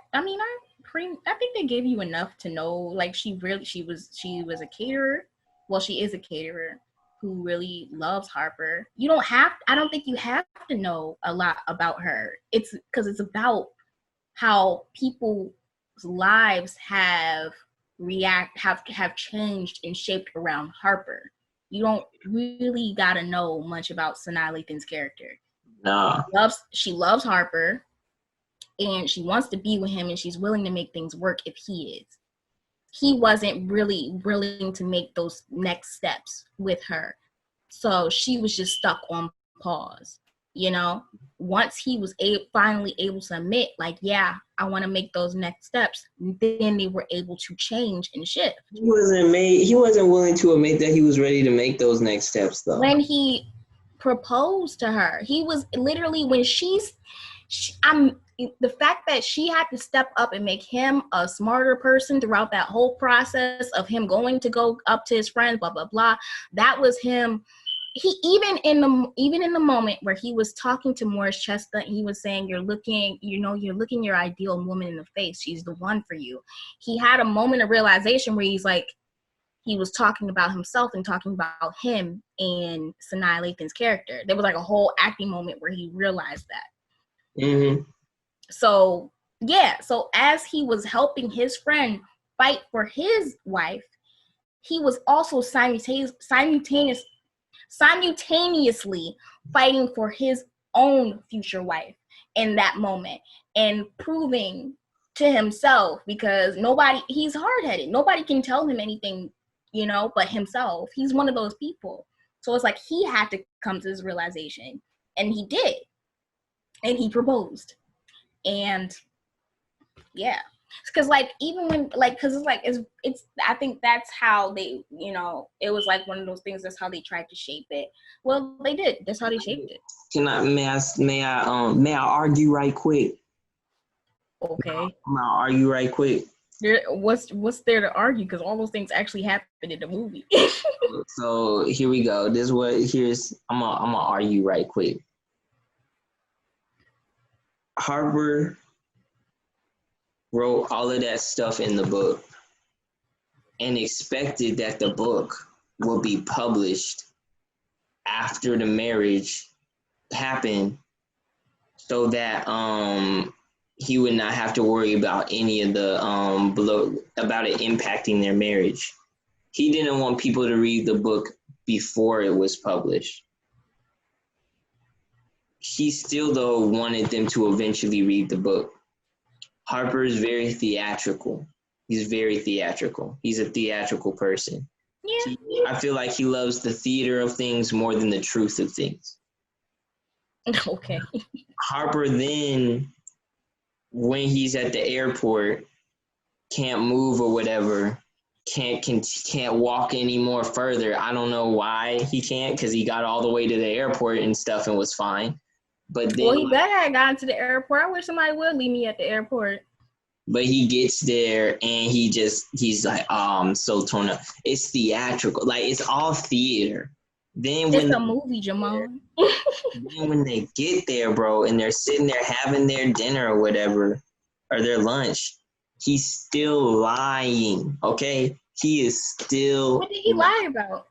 think they gave you enough to know. Like she was a caterer. Well, she is a caterer who really loves Harper. I don't think you have to know a lot about her. It's because it's about how people's lives have have changed and shaped around Harper. You don't really gotta know much about SANAA LATHAN's character. No. She loves Harper, and she wants to be with him, and she's willing to make things work if he is. He wasn't really willing to make those next steps with her, so she was just stuck on pause. You know, once he was finally able to admit, like, yeah, I want to make those next steps, then they were able to change and shift. He wasn't willing to admit that he was ready to make those next steps, though. When he proposed to her, he was literally, when the fact that she had to step up and make him a smarter person throughout that whole process of him going to go up to his friends, blah, blah, blah, that was him. He even in the moment where he was talking to Morris Chestnut, he was saying, you're looking your ideal woman in the face. She's the one for you. He had a moment of realization where he's like, he was talking about himself and talking about him and SANAA LATHAN's character. There was like a whole acting moment where he realized that. Mm-hmm. So, yeah. So as he was helping his friend fight for his wife, he was also simultaneously fighting for his own future wife in that moment, and proving to himself, because he's hard-headed. Nobody can tell him anything, but himself. He's one of those people. So it's like he had to come to this realization, and he did. And he proposed. And yeah. Because even when because it's I think that's how they, it was like one of those things. That's how they tried to shape it. Well, they did. That's how they shaped it. May I argue right quick? Okay. May I argue right quick? What's there to argue? Because all those things actually happened in the movie. So here we go. I'm gonna argue right quick. Harper wrote all of that stuff in the book and expected that the book will be published after the marriage happened, so that he would not have to worry about any of the about it impacting their marriage. He didn't want people to read the book before it was published. He still, though, wanted them to eventually read the book. Harper is very theatrical. He's very theatrical. He's a theatrical person. Yeah. I feel like he loves the theater of things more than the truth of things. Okay. Harper then, when he's at the airport, can't move or whatever, can't walk any more further. I don't know why he can't, because he got all the way to the airport and stuff and was fine. But then, well, he better have gotten to the airport. I wish somebody would leave me at the airport. But he gets there and he's like, I'm so torn up. It's theatrical. Like, it's all theater. Then it's a movie, Jahman. Then when they get there, bro, and they're sitting there having their dinner or whatever, or their lunch, he's still lying, okay? He is still... What did he lie about?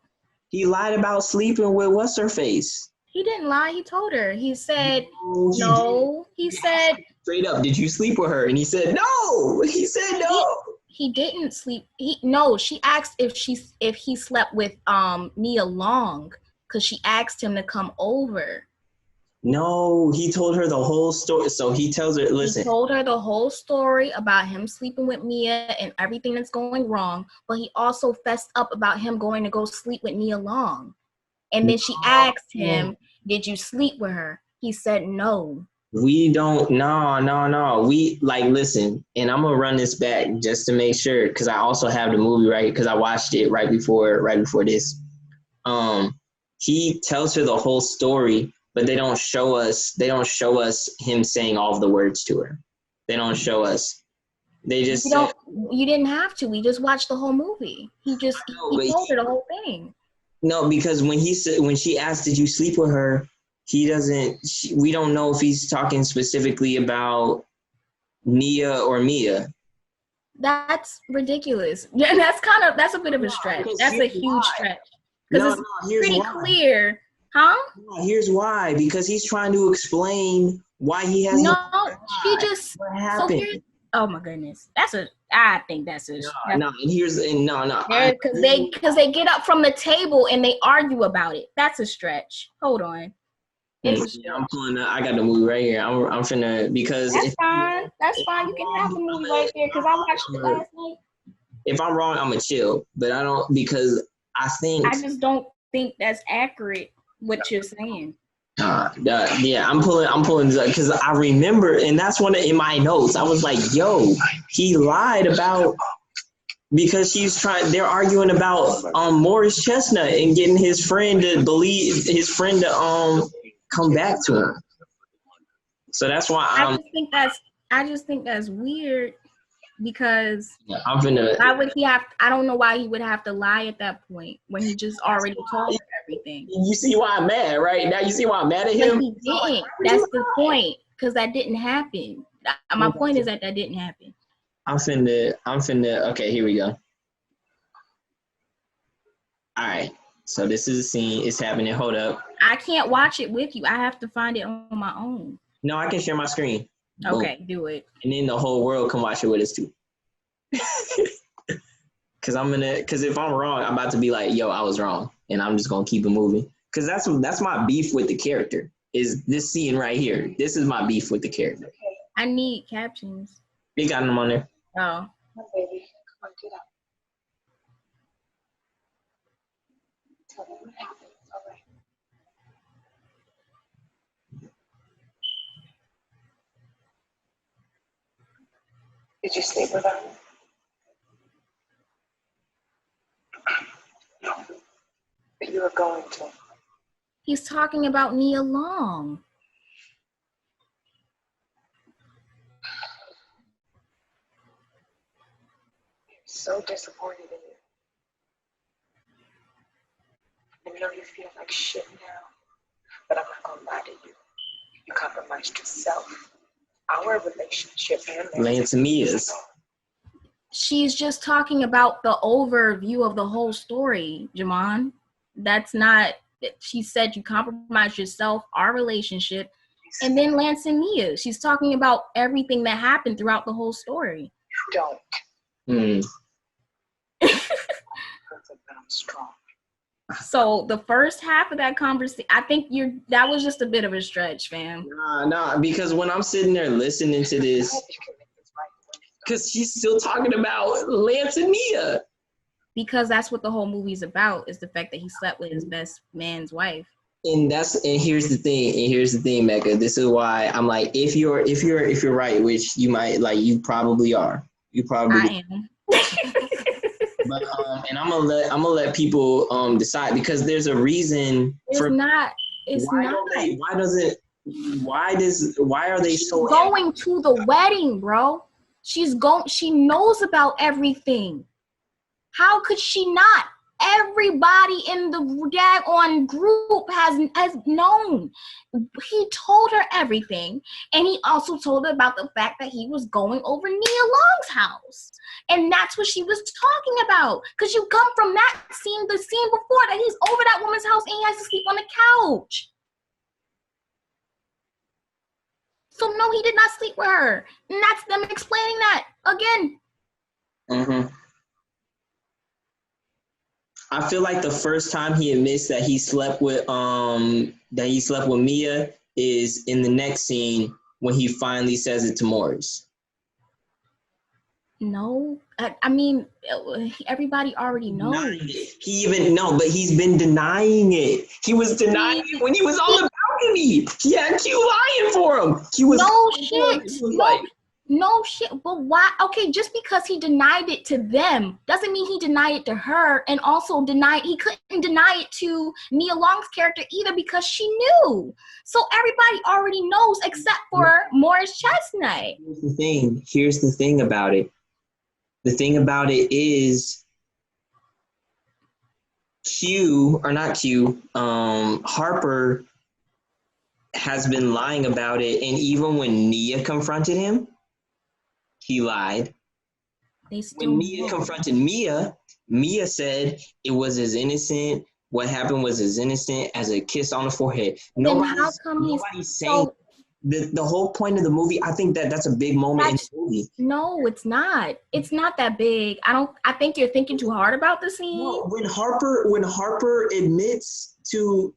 He lied about sleeping with what's-her-face. He didn't lie. He told her. He said, no. He said... Straight up, did you sleep with her? And he said, no. He said no. He didn't sleep. She asked if he slept with Nia Long, because she asked him to come over. No, he told her the whole story. So he tells her, listen. He told her the whole story about him sleeping with Mia and everything that's going wrong. But he also fessed up about him going to go sleep with Nia Long. And then she asked him, did you sleep with her? He said no. We don't, no. We, listen, and I'm going to run this back just to make sure, because I also have the movie, right? Because I watched it right before this. He tells her the whole story, but they don't show us him saying all of the words to her. They don't show us. They just you didn't have to. We just watched the whole movie. He told her the whole thing. No, because when she asked, did you sleep with her? We don't know if he's talking specifically about Nia or Mia. That's ridiculous. Yeah, that's a bit of a stretch. That's a huge stretch. Because it's pretty clear. Huh? No, here's why. Because he's trying to explain why he has he just... What happened? Oh my goodness. That's I think that's it. No. Because they get up from the table and they argue about it. That's a stretch. Hold on. It's a stretch. I'm pulling up. I got the movie right here. I'm finna because that's fine. That's fine. You can have the movie right there because I watched it last night. If I'm wrong, I'm gonna chill. But I don't because I just don't think that's accurate what you're saying. Yeah, I'm pulling because I remember, and that's one in my notes. I was like, "Yo, he lied about." Because they're arguing about Morris Chestnut and getting his friend to come back to him. So that's why I just think that's weird because I'm finna. Why would he have? I don't know why he would have to lie at that point when he just already told her everything. You see why I'm mad, right? Now you see why I'm mad at him. But he didn't. That's the point because that didn't happen. My point is that didn't happen. I'm finna. Okay, here we go. All right. So this is a scene. It's happening. Hold up. I can't watch it with you. I have to find it on my own. No, I can share my screen. Okay, boom. Do it. And then the whole world can watch it with us too. Cause if I'm wrong, I'm about to be like, yo, I was wrong. And I'm just gonna keep it moving. Cause that's my beef with the character. Is this scene right here. This is my beef with the character. I need captions. You got them on there. Oh. Baby, come on, get up. Tell me what happened. All right. Did you sleep with her? No. But you were going to. He's talking about Nia Long. So disappointed in you. I know you feel like shit now, but I'm not gonna lie to you. You compromised yourself, our relationship, and Lance and Mia's. She's just talking about the overview of the whole story, Jahman. That's not. She said you compromised yourself, our relationship, and then Lance and Mia. She's talking about everything that happened throughout the whole story. Don't. I'm strong. So the first half of that conversation, I think that was just a bit of a stretch, fam. Nah, because when I'm sitting there listening to this, because she's still talking about Lance and Mia. Because that's what the whole movie's about, is the fact that he slept with his best man's wife. And here's the thing, Mecca. This is why I'm like, if you're right, which you might, like, you probably are. I am. But and I'm gonna let people decide, because there's a reason. Why are they so going to the wedding, bro? She knows about everything. How could she not? Everybody in the daggone group has known. He told her everything, and he also told her about the fact that he was going over Nia Long's house, and that's what she was talking about. Because you come from that scene, the scene before that, he's over that woman's house and he has to sleep on the couch. So no, he did not sleep with her, and that's them explaining that again. Mm-hmm. I feel like the first time he admits that he slept with Mia is in the next scene when he finally says it to Morris. No, I mean, everybody already knows. But he's been denying it. He was denying it when he was on the balcony. He had Q lying for him. No shit. But why? Okay, just because he denied it to them doesn't mean he denied it to her, and also he couldn't deny it to Nia Long's character either, because she knew. So everybody already knows except for Morris Chestnut. Here's the thing about it. The thing about it is Harper has been lying about it, and even when Nia confronted him, he lied. When Nia confronted Mia, Mia said it was as innocent. What happened was as innocent as a kiss on the forehead. Nobody's saying the whole point of the movie, I think that's a big moment in the movie. No, it's not. It's not that big. I think you're thinking too hard about the scene. No, when Harper admits to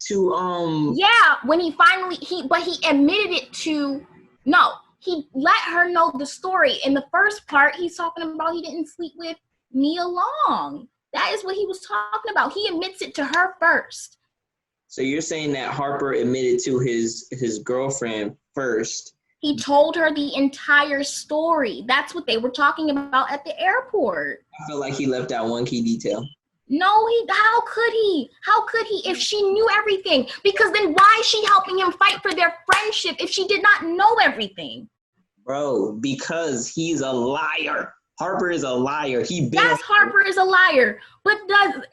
yeah, when he finally he admitted it to no, he let her know the story. In the first part, he's talking about he didn't sleep with Nia Long. That is what he was talking about. He admits it to her first. So you're saying that Harper admitted to his girlfriend first. He told her the entire story. That's what they were talking about at the airport. I feel like he left out one key detail. No, how could he? How could he if she knew everything? Because then why is she helping him fight for their friendship if she did not know everything? Bro, because he's a liar. Harper is a liar. Yes, Harper is a liar. But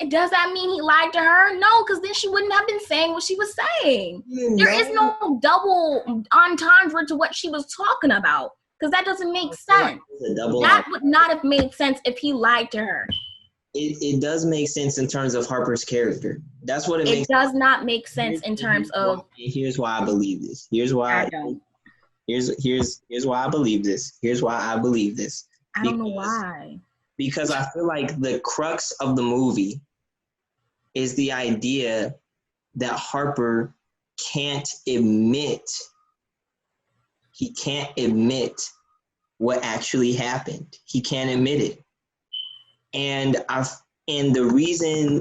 does that mean he lied to her? No, because then she wouldn't have been saying what she was saying. There is no double entendre to what she was talking about. Because that doesn't make sense. That would not have made sense if he lied to her. It does make sense in terms of Harper's character. That's what it makes. It does not make sense in terms of. Here's why I believe this. Here's why I don't. Here's why I believe this. Here's why I believe this. I don't know why. Because I feel like the crux of the movie is the idea that Harper can't admit. He can't admit what actually happened. He can't admit it. And the reason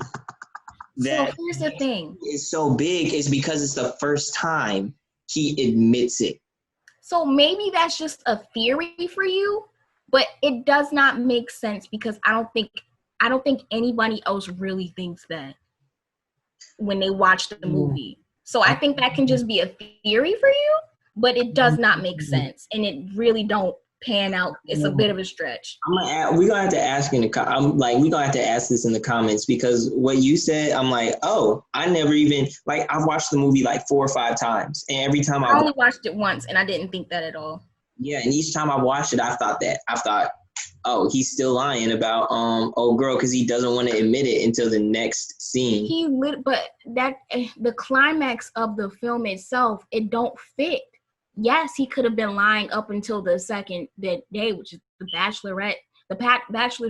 that so here's the thing is so big is because it's the first time he admits it. So maybe that's just a theory for you, but it does not make sense because I don't think anybody else really thinks that when they watch the movie. So I think that can just be a theory for you, but it does not make sense, and it really don't pan out. It's a bit of a stretch. We're gonna have to ask we're gonna have to ask this in the comments because what you said, I'm like, oh, I never even I've watched the movie like 4 or 5 times, and every time I only watched it once, and I didn't think that at all. Yeah, and each time I watched it, I thought, oh, he's still lying about old girl because he doesn't want to admit it until the next scene. But that the climax of the film itself, it don't fit. Yes, he could have been lying up until the second day, which is the bachelor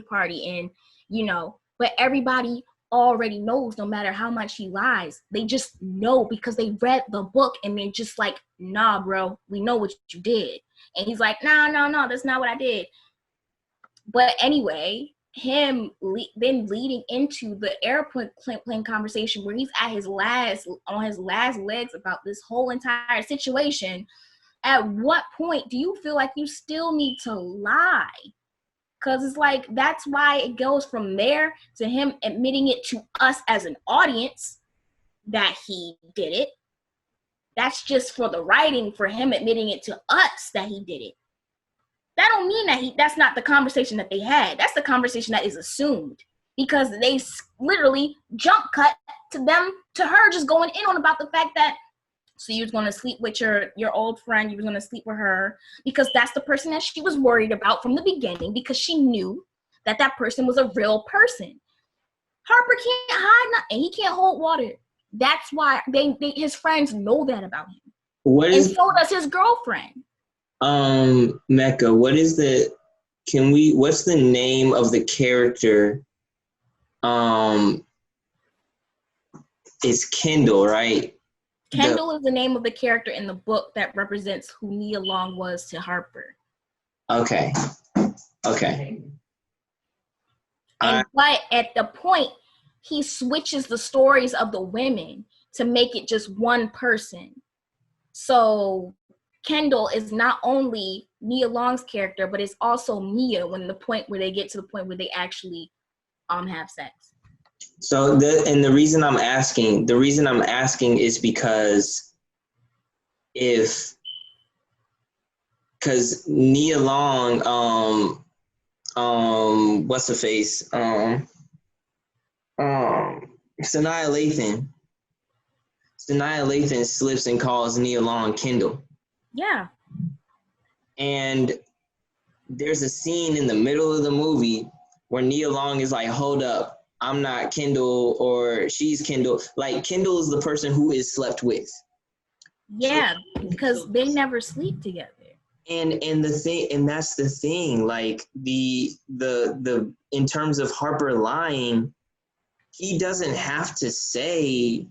party, and but everybody already knows no matter how much he lies. They just know because they read the book and then just like, nah, bro, we know what you did. And he's like, no, that's not what I did. But anyway, him then leading into the airplane conversation where he's at his last legs about this whole entire situation. At what point do you feel like you still need to lie? Because it's like, that's why it goes from there to him admitting it to us as an audience that he did it. That's just for the writing, for him admitting it to us that he did it. That don't mean that that's not the conversation that they had. That's the conversation that is assumed because they literally jump cut to her just going in on about the fact that so you was going to sleep with your old friend. You was going to sleep with her because that's the person that she was worried about from the beginning because she knew that person was a real person. Harper can't hide nothing. He can't hold water. That's why his friends know that about him. And so does his girlfriend. Mecca, what's the name of the character? It's Kendall, right? Kendall is the name of the character in the book that represents who Nia Long was to Harper. Okay. But at the point, he switches the stories of the women to make it just one person. So Kendall is not only Nia Long's character, but it's also Mia when they get to the point where they actually have sex. So the reason I'm asking is because Nia Long, what's the face? SANAA Lathan slips and calls Nia Long Kendall. Yeah. And there's a scene in the middle of the movie where Nia Long is like, hold up, I'm not Kendall or she's Kendall. Like, Kendall is the person who is slept with. Yeah, because they never sleep together. And that's the thing, like the in terms of Harper lying, he doesn't have to say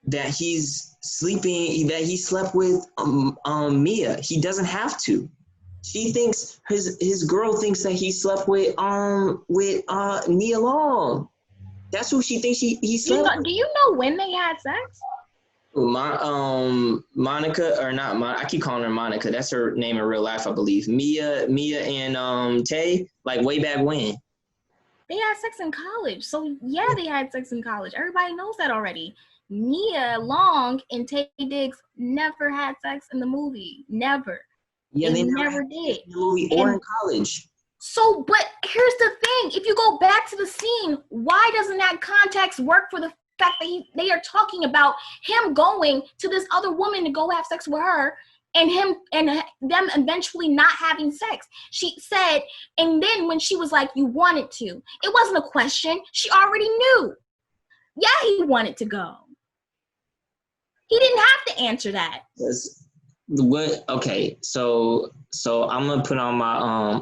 that he's sleeping, that he slept with Mia. He doesn't have to. She thinks his girl thinks that he slept with Nia Long. That's who she thinks he slept with. Do you know when they had sex? Monica, or not I keep calling her Monica. That's her name in real life, I believe. Mia and Tay, like way back when. They had sex in college. So yeah, they had sex in college. Everybody knows that already. Nia Long and Tay Diggs never had sex in the movie. Never. Yeah, they never did. In the movie or in college. So, but here's the thing. If you go back to the scene, why doesn't that context work for the fact that they are talking about him going to this other woman to go have sex with her, and them eventually not having sex? She said, and then when she was like, you wanted to, it wasn't a question. She already knew. Yeah, he wanted to go. He didn't have to answer that. Okay, so I'm gonna put on my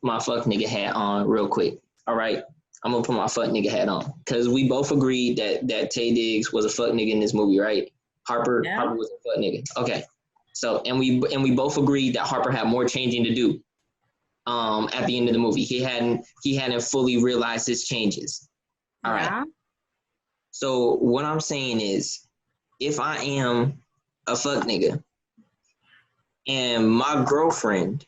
my fuck nigga hat on real quick. All right, I'm gonna put my fuck nigga hat on because we both agreed that Tay Diggs was a fuck nigga in this movie, right? Harper was a fuck nigga. Okay, so and we both agreed that Harper had more changing to do. At the end of the movie, he hadn't fully realized his changes. All right. So what I'm saying is, if I am a fuck nigga and my girlfriend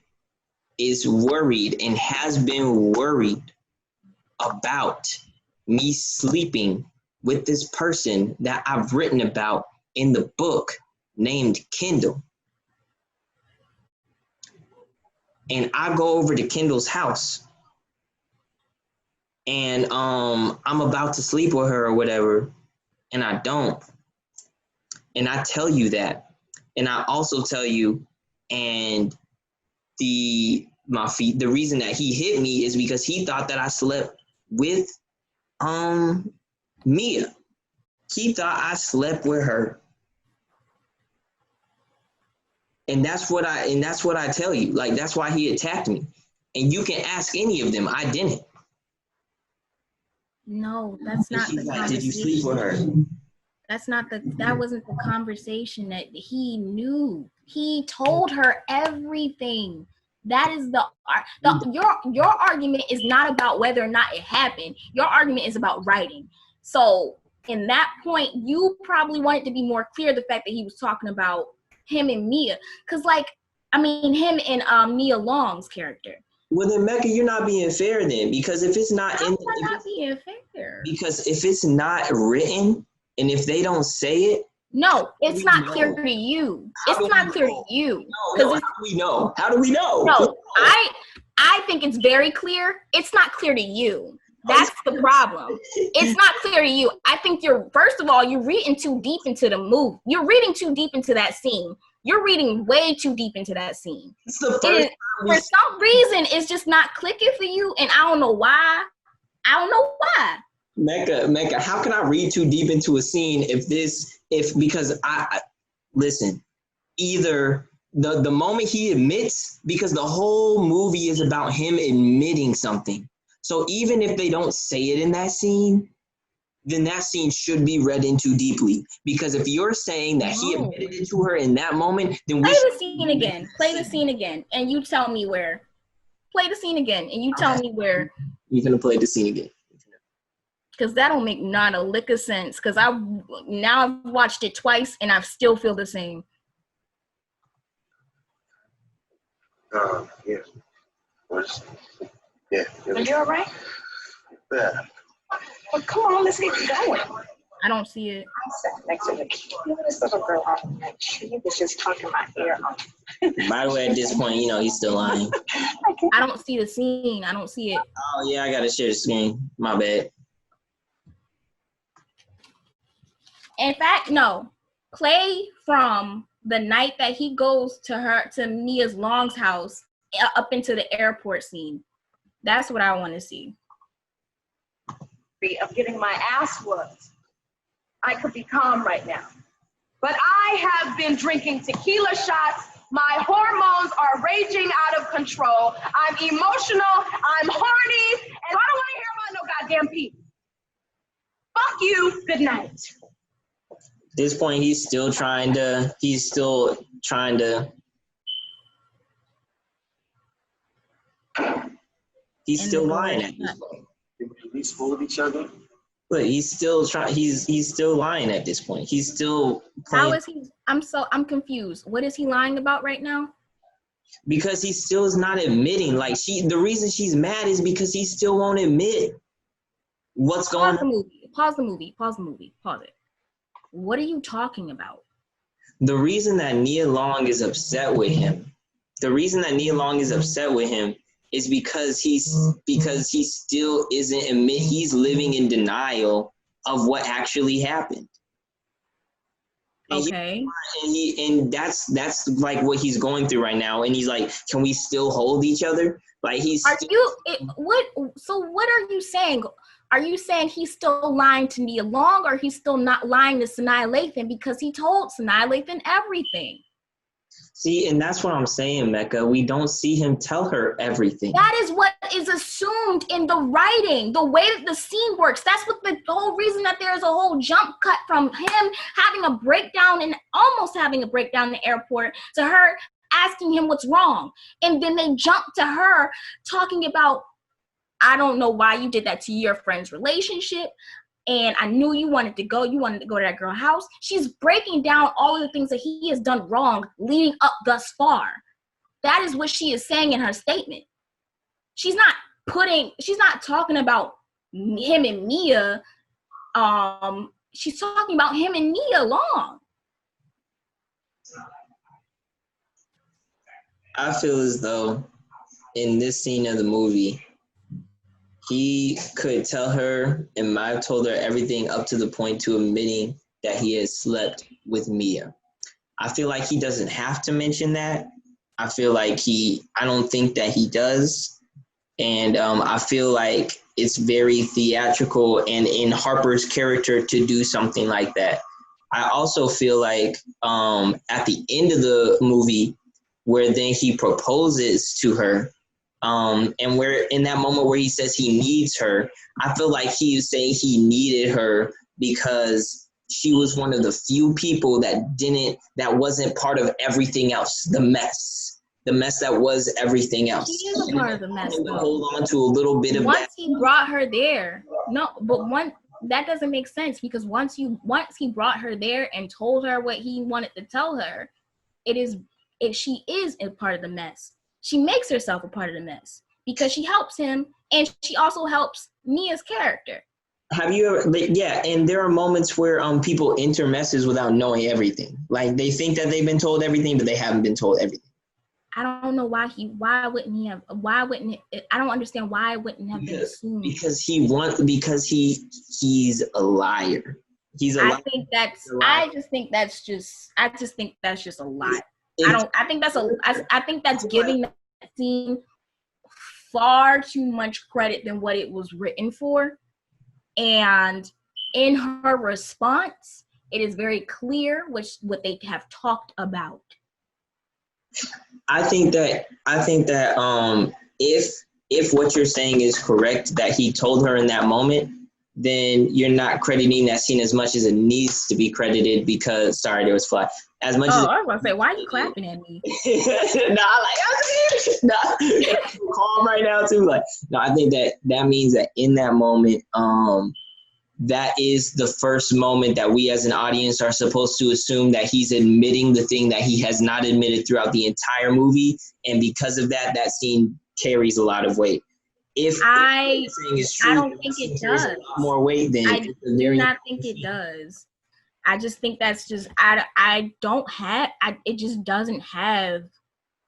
is worried and has been worried about me sleeping with this person that I've written about in the book named Kendall, and I go over to Kendall's house and I'm about to sleep with her or whatever, and I don't, and I tell you that, and I also tell you, and the reason that he hit me is because he thought that I slept with Mia. He thought I slept with her. And that's what I tell you. Like, that's why he attacked me. And you can ask any of them. I didn't. No, that's not the conversation. Did you sleep with her? That wasn't the conversation that he knew. He told her everything. That is your argument is not about whether or not it happened. Your argument is about writing. So in that point, you probably wanted to be more clear the fact that he was talking about him and Mia. Because him and Nia Long's character. Well then, Mecca, you're not being fair then, because if it's not not being fair. Because if it's not written, and if they don't say it, no, it's not clear to you. It's not clear to you. No, how do we know? How do we know? No, I think it's very clear. It's not clear to you. That's the problem. It's not clear to you. I think first of all, you're reading too deep into the movie. You're reading too deep into that scene. You're reading way too deep into that scene. It's the first for some reason, it's just not clicking for you, and I don't know why. Mecca, how can I read too deep into a scene because I listen, either the moment he admits, because the whole movie is about him admitting something. So even if they don't say it in that scene, then that scene should be read into deeply. Because if you're saying that he admitted it to her in that moment, then play the scene again, and you tell me where. Play the scene again, and you tell me where. You're gonna play the scene again. Because that don't make not a lick of sense. Because I've watched it twice, and I still feel the same. Yeah. Yeah. Are you all right? Yeah. Well, come on, let's get going. I don't see it. I sat next to this little girl on the she was just talking my ear off. By the way, at this point, he's still lying. I don't see the scene. I don't see it. Oh yeah, I gotta share the screen. My bad. In fact, no. Play from the night that he goes to Nia Long's house up into the airport scene. That's what I want to see. Of getting my ass whooped. I could be calm right now. But I have been drinking tequila shots. My hormones are raging out of control. I'm emotional, I'm horny, and I don't want to hear about no goddamn people. Fuck you, good night. At this point, he's still trying to he's still lying at this point. Did we at least fool each other? But he's still lying at this point. He's still playing. How is he? I'm confused. What is he lying about right now? Because he still is not admitting. Like the reason she's mad is because he still won't admit what's going on. Pause the movie. Pause it. What are you talking about? The reason that Nia Long is upset with him, is because he still isn't he's living in denial of what actually happened. And okay. And that's like what he's going through right now. And he's like, can we still hold each other? Like So what are you saying? Are you saying he's still lying to Nia Long, or he's still not lying to SANAA LATHAN because he told SANAA LATHAN everything? See, and that's what I'm saying, Mecca. We don't see him tell her everything. That is what is assumed in the writing, the way that the scene works. That's what the whole reason that there's a whole jump cut from him having a breakdown and almost having a breakdown in the airport to her asking him what's wrong. And then they jump to her talking about, I don't know why you did that to your friend's relationship. And I knew you wanted to go to that girl's house. She's breaking down all of the things that he has done wrong leading up thus far. That is what she is saying in her statement. She's not talking about him and Mia. She's talking about him and Nia Long. I feel as though in this scene of the movie, he could tell her and might have told her everything up to the point to admitting that he has slept with Mia. I feel like he doesn't have to mention that. I don't think that he does. And I feel like it's very theatrical and in Harper's character to do something like that. I also feel like at the end of the movie, where then he proposes to her, and where in that moment where he says he needs her, I feel like he is saying he needed her because she was one of the few people that wasn't part of everything else, the mess that was everything else. She is a part of the mess, though. Hold on to a little bit of once that. He brought her there. No, but that doesn't make sense, because once he brought her there and told her what he wanted to tell her, she is a part of the mess. She makes herself a part of the mess because she helps him, and she also helps Nia's character. Have you ever? Yeah, and there are moments where people enter messes without knowing everything. Like they think that they've been told everything, but they haven't been told everything. I don't understand why it wouldn't have been assumed. Because he's a liar. He's a liar. I just think that's just a lie. I think that's giving that scene far too much credit than what it was written for. And in her response, it is very clear what they have talked about. I think that if what you're saying is correct, that he told her in that moment, then you're not crediting that scene as much as it needs to be credited because, sorry, there was fly. As much as I was going to say, why are you clapping at me? I'm calm right now too. I think that means that in that moment, that is the first moment that we as an audience are supposed to assume that he's admitting the thing that he has not admitted throughout the entire movie. And because of that, that scene carries a lot of weight. I don't think it does. A lot more weight than I do not think it does. I just think that's just it just doesn't have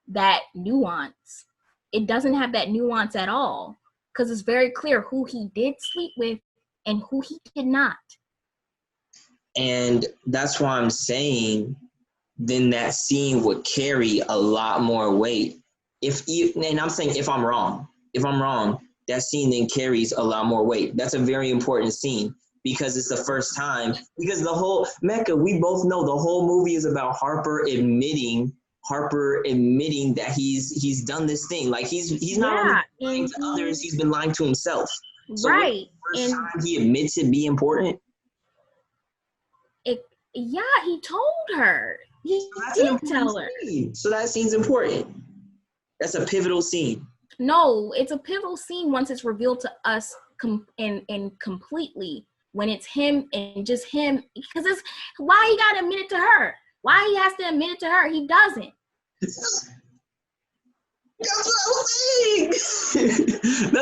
that nuance. It doesn't have that nuance at all, because it's very clear who he did sleep with and who he did not. And that's why I'm saying then that scene would carry a lot more weight. And I'm saying if I'm wrong, that scene then carries a lot more weight. That's a very important scene. because it's the first time. Because the whole Mecca, we both know the whole movie is about Harper admitting that he's done this thing. Like he's not only lying to others, he's been lying to himself. So right. The first time he admits it be important. Yeah, he told her. He did tell her. So that scene's important. That's a pivotal scene. No, it's a pivotal scene once it's revealed to us and completely, when it's him and just him, because it's why he gotta admit it to her. Why he has to admit it to her? He doesn't. That's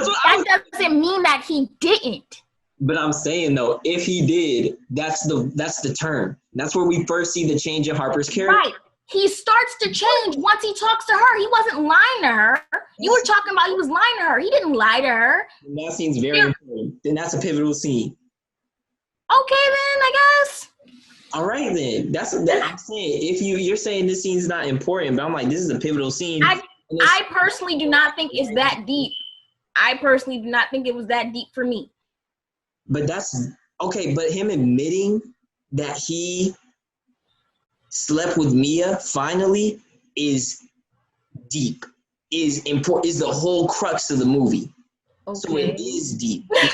what I'm saying. That doesn't mean that he didn't. But I'm saying though, if he did, that's the turn. That's where we first see the change in Harper's character. Right. He starts to change once he talks to her. He wasn't lying to her. You were talking about he was lying to her. He didn't lie to her. And that scene's very important. Then that's a pivotal scene. Okay, then I guess. All right, then. That's I'm saying. If you're saying this scene's not important, but I'm like, this is a pivotal scene. I personally do not think it's that deep. I personally do not think it was that deep for me. But that's okay. But him admitting that he slept with Mia finally is deep, is important, is the whole crux of the movie. Okay. So it is deep. I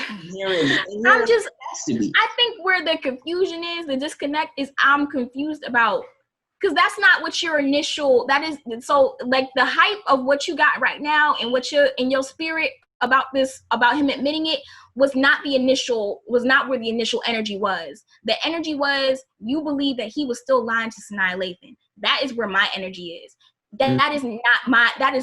think where the confusion is, the disconnect is, I'm confused about, because that's not what your initial, that is, so like the hype of what you got right now and what you're in your spirit about this, about him admitting it, was not where the initial energy was. The energy was, you believe that he was still lying to SANAA LATHAN. That is where my energy is. That is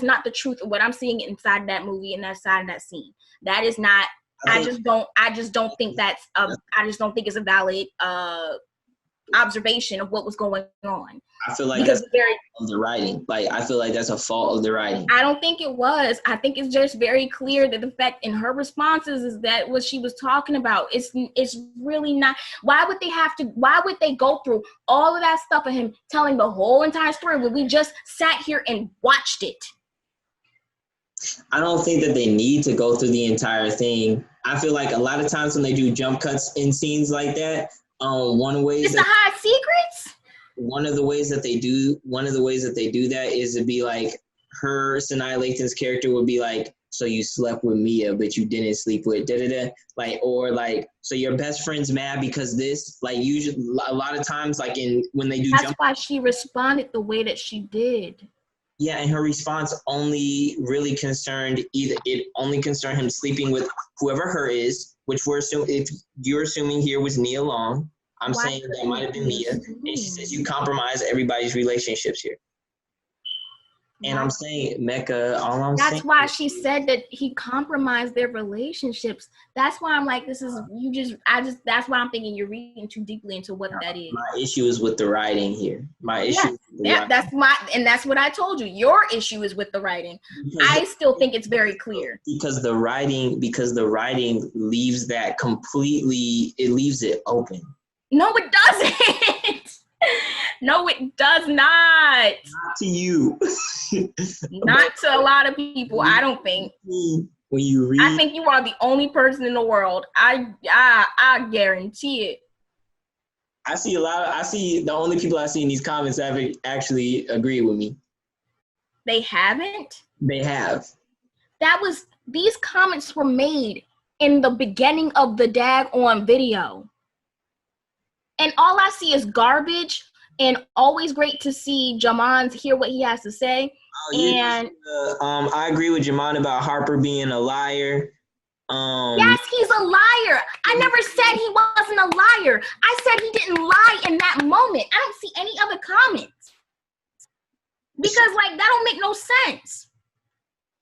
not the truth of what I'm seeing inside that movie and that side of that scene. That is not, I just don't think it's a valid observation of what was going on. I feel like that's of the writing. Like, I feel like that's a fault of the writing. I don't think it was. I think it's just very clear that the fact in her responses is that what she was talking about. It's really not. Why would they go through all of that stuff of him telling the whole entire story when we just sat here and watched it? I don't think that they need to go through the entire thing. I feel like a lot of times when they do jump cuts in scenes like that, one of the ways it's to hide secrets. One of the ways that they do that is to be like, SANAA LATHAN's character would be like, so you slept with Mia, but you didn't sleep with da-da-da. Like, or like, so your best friend's mad because this, like, usually a lot of times, like when they do that's why she responded the way that she did. Yeah, and her response only really concerned him sleeping with whoever her is, which if you're assuming here was Nia Long. I'm saying that might have been Mia. And she says you compromise everybody's relationships here. And I'm saying, Mecca, that's why she said that he compromised their relationships. That's why I'm like, that's why I'm thinking you're reading too deeply into what that is. My issue is with the writing here. That's what I told you. Your issue is with the writing. I still think it's very clear. Because the writing leaves that completely, it leaves it open. No, it doesn't. No, it does not. Not to you. Not to a lot of people, I don't think. When you read, I think you are the only person in the world. I guarantee it. I see the only people I see in these comments have actually agreed with me. They haven't? They have. These comments were made in the beginning of the daggone video. And all I see is garbage, and always great to see Jahman hear what he has to say. I agree with Jahman about Harper being a liar. Yes, he's a liar. I never said he wasn't a liar. I said he didn't lie in that moment. I don't see any other comments. Because, that don't make no sense.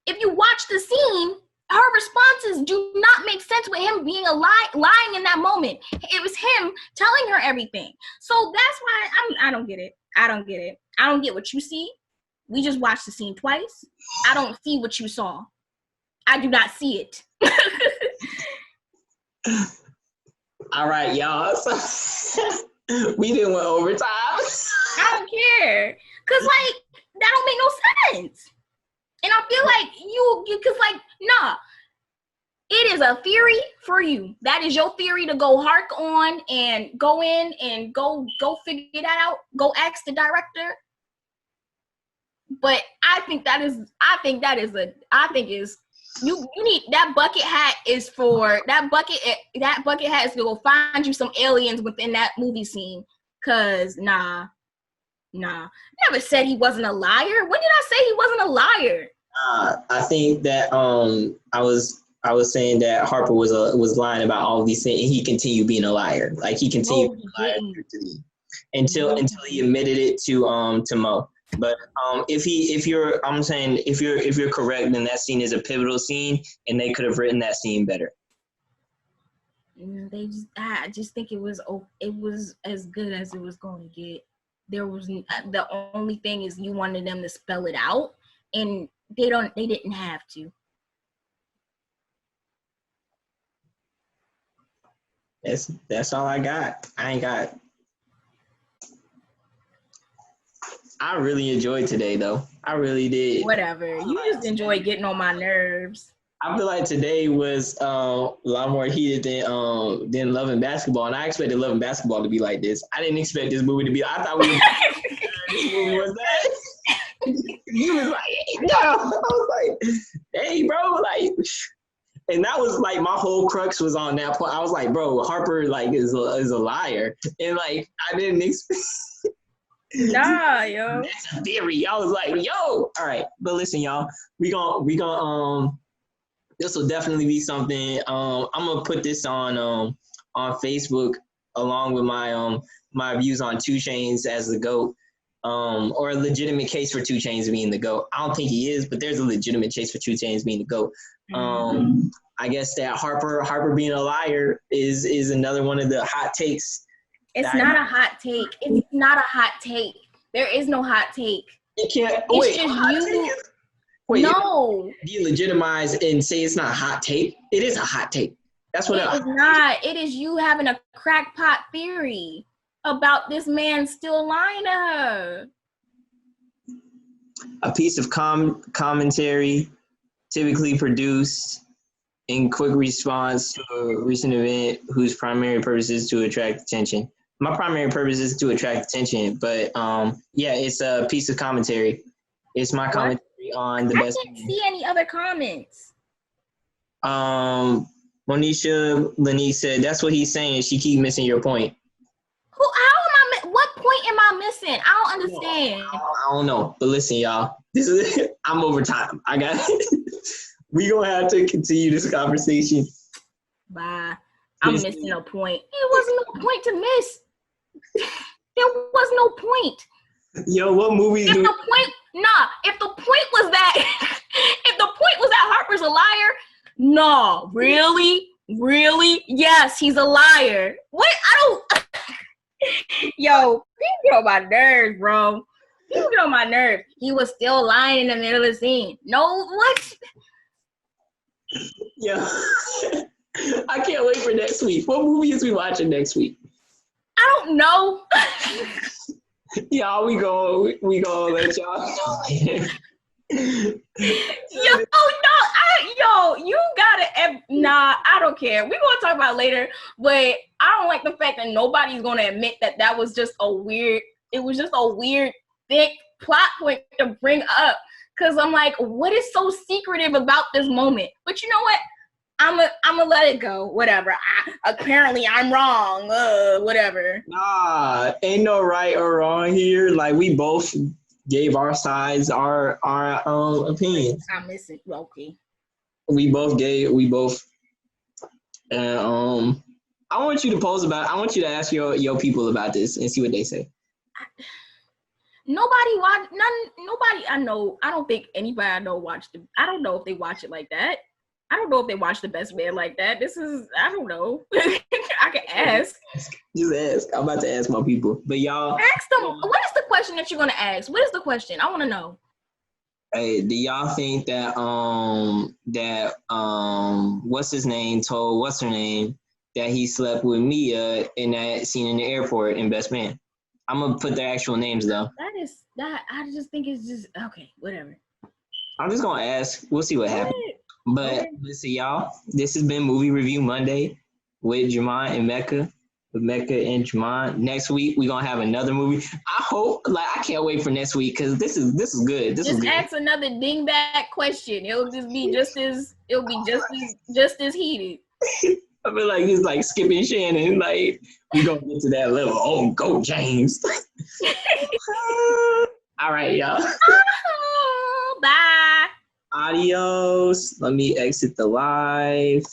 If you watch the scene, her responses do not make sense with him being lying in that moment. It was him telling her everything. So that's why I don't get it. I don't get it. I don't get what you see. We just watched the scene twice. I don't see what you saw. I do not see it. All right, y'all. We didn't went overtime. I don't care. Because, that don't make no sense. And I feel like because nah. It is a theory for you. That is your theory to go hark on and go in and go figure that out. Go ask the director. But I think you need that bucket hat is for that bucket hat is to go find you some aliens within that movie scene. Cause nah. Never said he wasn't a liar. When did I say he wasn't a liar? I think that I was saying that Harper was lying about all of these things, and he continued being a liar. Like he continued being a liar until he admitted it to Mo. But if you're correct, then that scene is a pivotal scene, and they could have written that scene better. I just think it was as good as it was going to get. There was the only thing is you wanted them to spell it out, and they didn't have to. That's all I got. I ain't got. I really enjoyed today, though. I really did. Whatever. You just enjoy getting on my nerves. I feel like today was a lot more heated than Love and Basketball, and I expected Love and Basketball to be like this. I didn't expect this movie to be. I thought this movie was that. You was like, no. I was like, hey, bro, like, and that was like my whole crux was on that point. I was like, bro, Harper like is a liar, and like I didn't expect. Nah, yo. That's a theory. I was like, yo, all right. But listen, y'all, we gonna this will definitely be something. I'm gonna put this on Facebook along with my views on 2 Chainz as the GOAT, or a legitimate case for 2 Chainz being the GOAT. I don't think he is, but there's a legitimate case for 2 Chainz being the GOAT. I guess that Harper being a liar is another one of the hot takes. It's not a hot take. It's not a hot take. There is no hot take. You can't. It's just you. Wait, no. Delegitimize and say it's not a hot take. It is a hot take. That's what it is not. It is you having a crackpot theory about this man still lying to her. A piece of commentary typically produced in quick response to a recent event whose primary purpose is to attract attention. My primary purpose is to attract attention, but yeah, it's a piece of commentary. It's my commentary on the best. I didn't see any other comments. Monisha Lanique said, that's what he's saying. She keep missing your point. What point am I missing? I don't understand. I don't know. But listen, y'all. I'm over time. I got it. We gonna have to continue this conversation. Bye. I'm missing a point. There wasn't no point to miss. There was no point. Yo, what movie? If the point was that Harper's a liar, no, really, yes, he's a liar. What? I don't. Yo, people get on my nerves, bro. People get on my nerves. He was still lying in the middle of the scene. No, what? Yeah. I can't wait for next week. What movie is we watching next week? I don't know. Y'all, we gonna let y'all know. You gotta. Nah, I don't care. We're gonna talk about it later, but I don't like the fact that nobody's gonna admit that was just a weird. It was just a weird, thick plot point to bring up. Cause I'm like, what is so secretive about this moment? But you know what? I'm gonna let it go. Whatever. Apparently I'm wrong. Whatever. Nah, ain't no right or wrong here. Like we both gave our sides, our opinions. I'm missing. Okay. We both. I want you to I want you to ask your people about this and see what they say. Nobody I know. I don't think anybody I know watched it. I don't know if they watch it like that. I don't know if they watch The Best Man like that. I don't know. I can ask. Just ask. I'm about to ask my people. But y'all. Ask them. What is the question that you're going to ask? What is the question? I want to know. Hey, do y'all think that, what's his name told what's her name that he slept with Mia in that scene in the airport in Best Man? I'm going to put their actual names, though. I just think it's just, okay, whatever. I'm just going to ask. We'll see what happens. But listen, y'all, this has been Movie Review Monday with Jahman and Mecca. With Mecca and Jahman. Next week we're gonna have another movie. I hope, like, I can't wait for next week because this is good. This is Just good. ask another dingbat question. It'll be just as heated. I feel like it's like skipping Shannon. Like, we gonna get to that level. Oh, go James. All right, y'all. Oh, bye. Adios. Let me exit the live.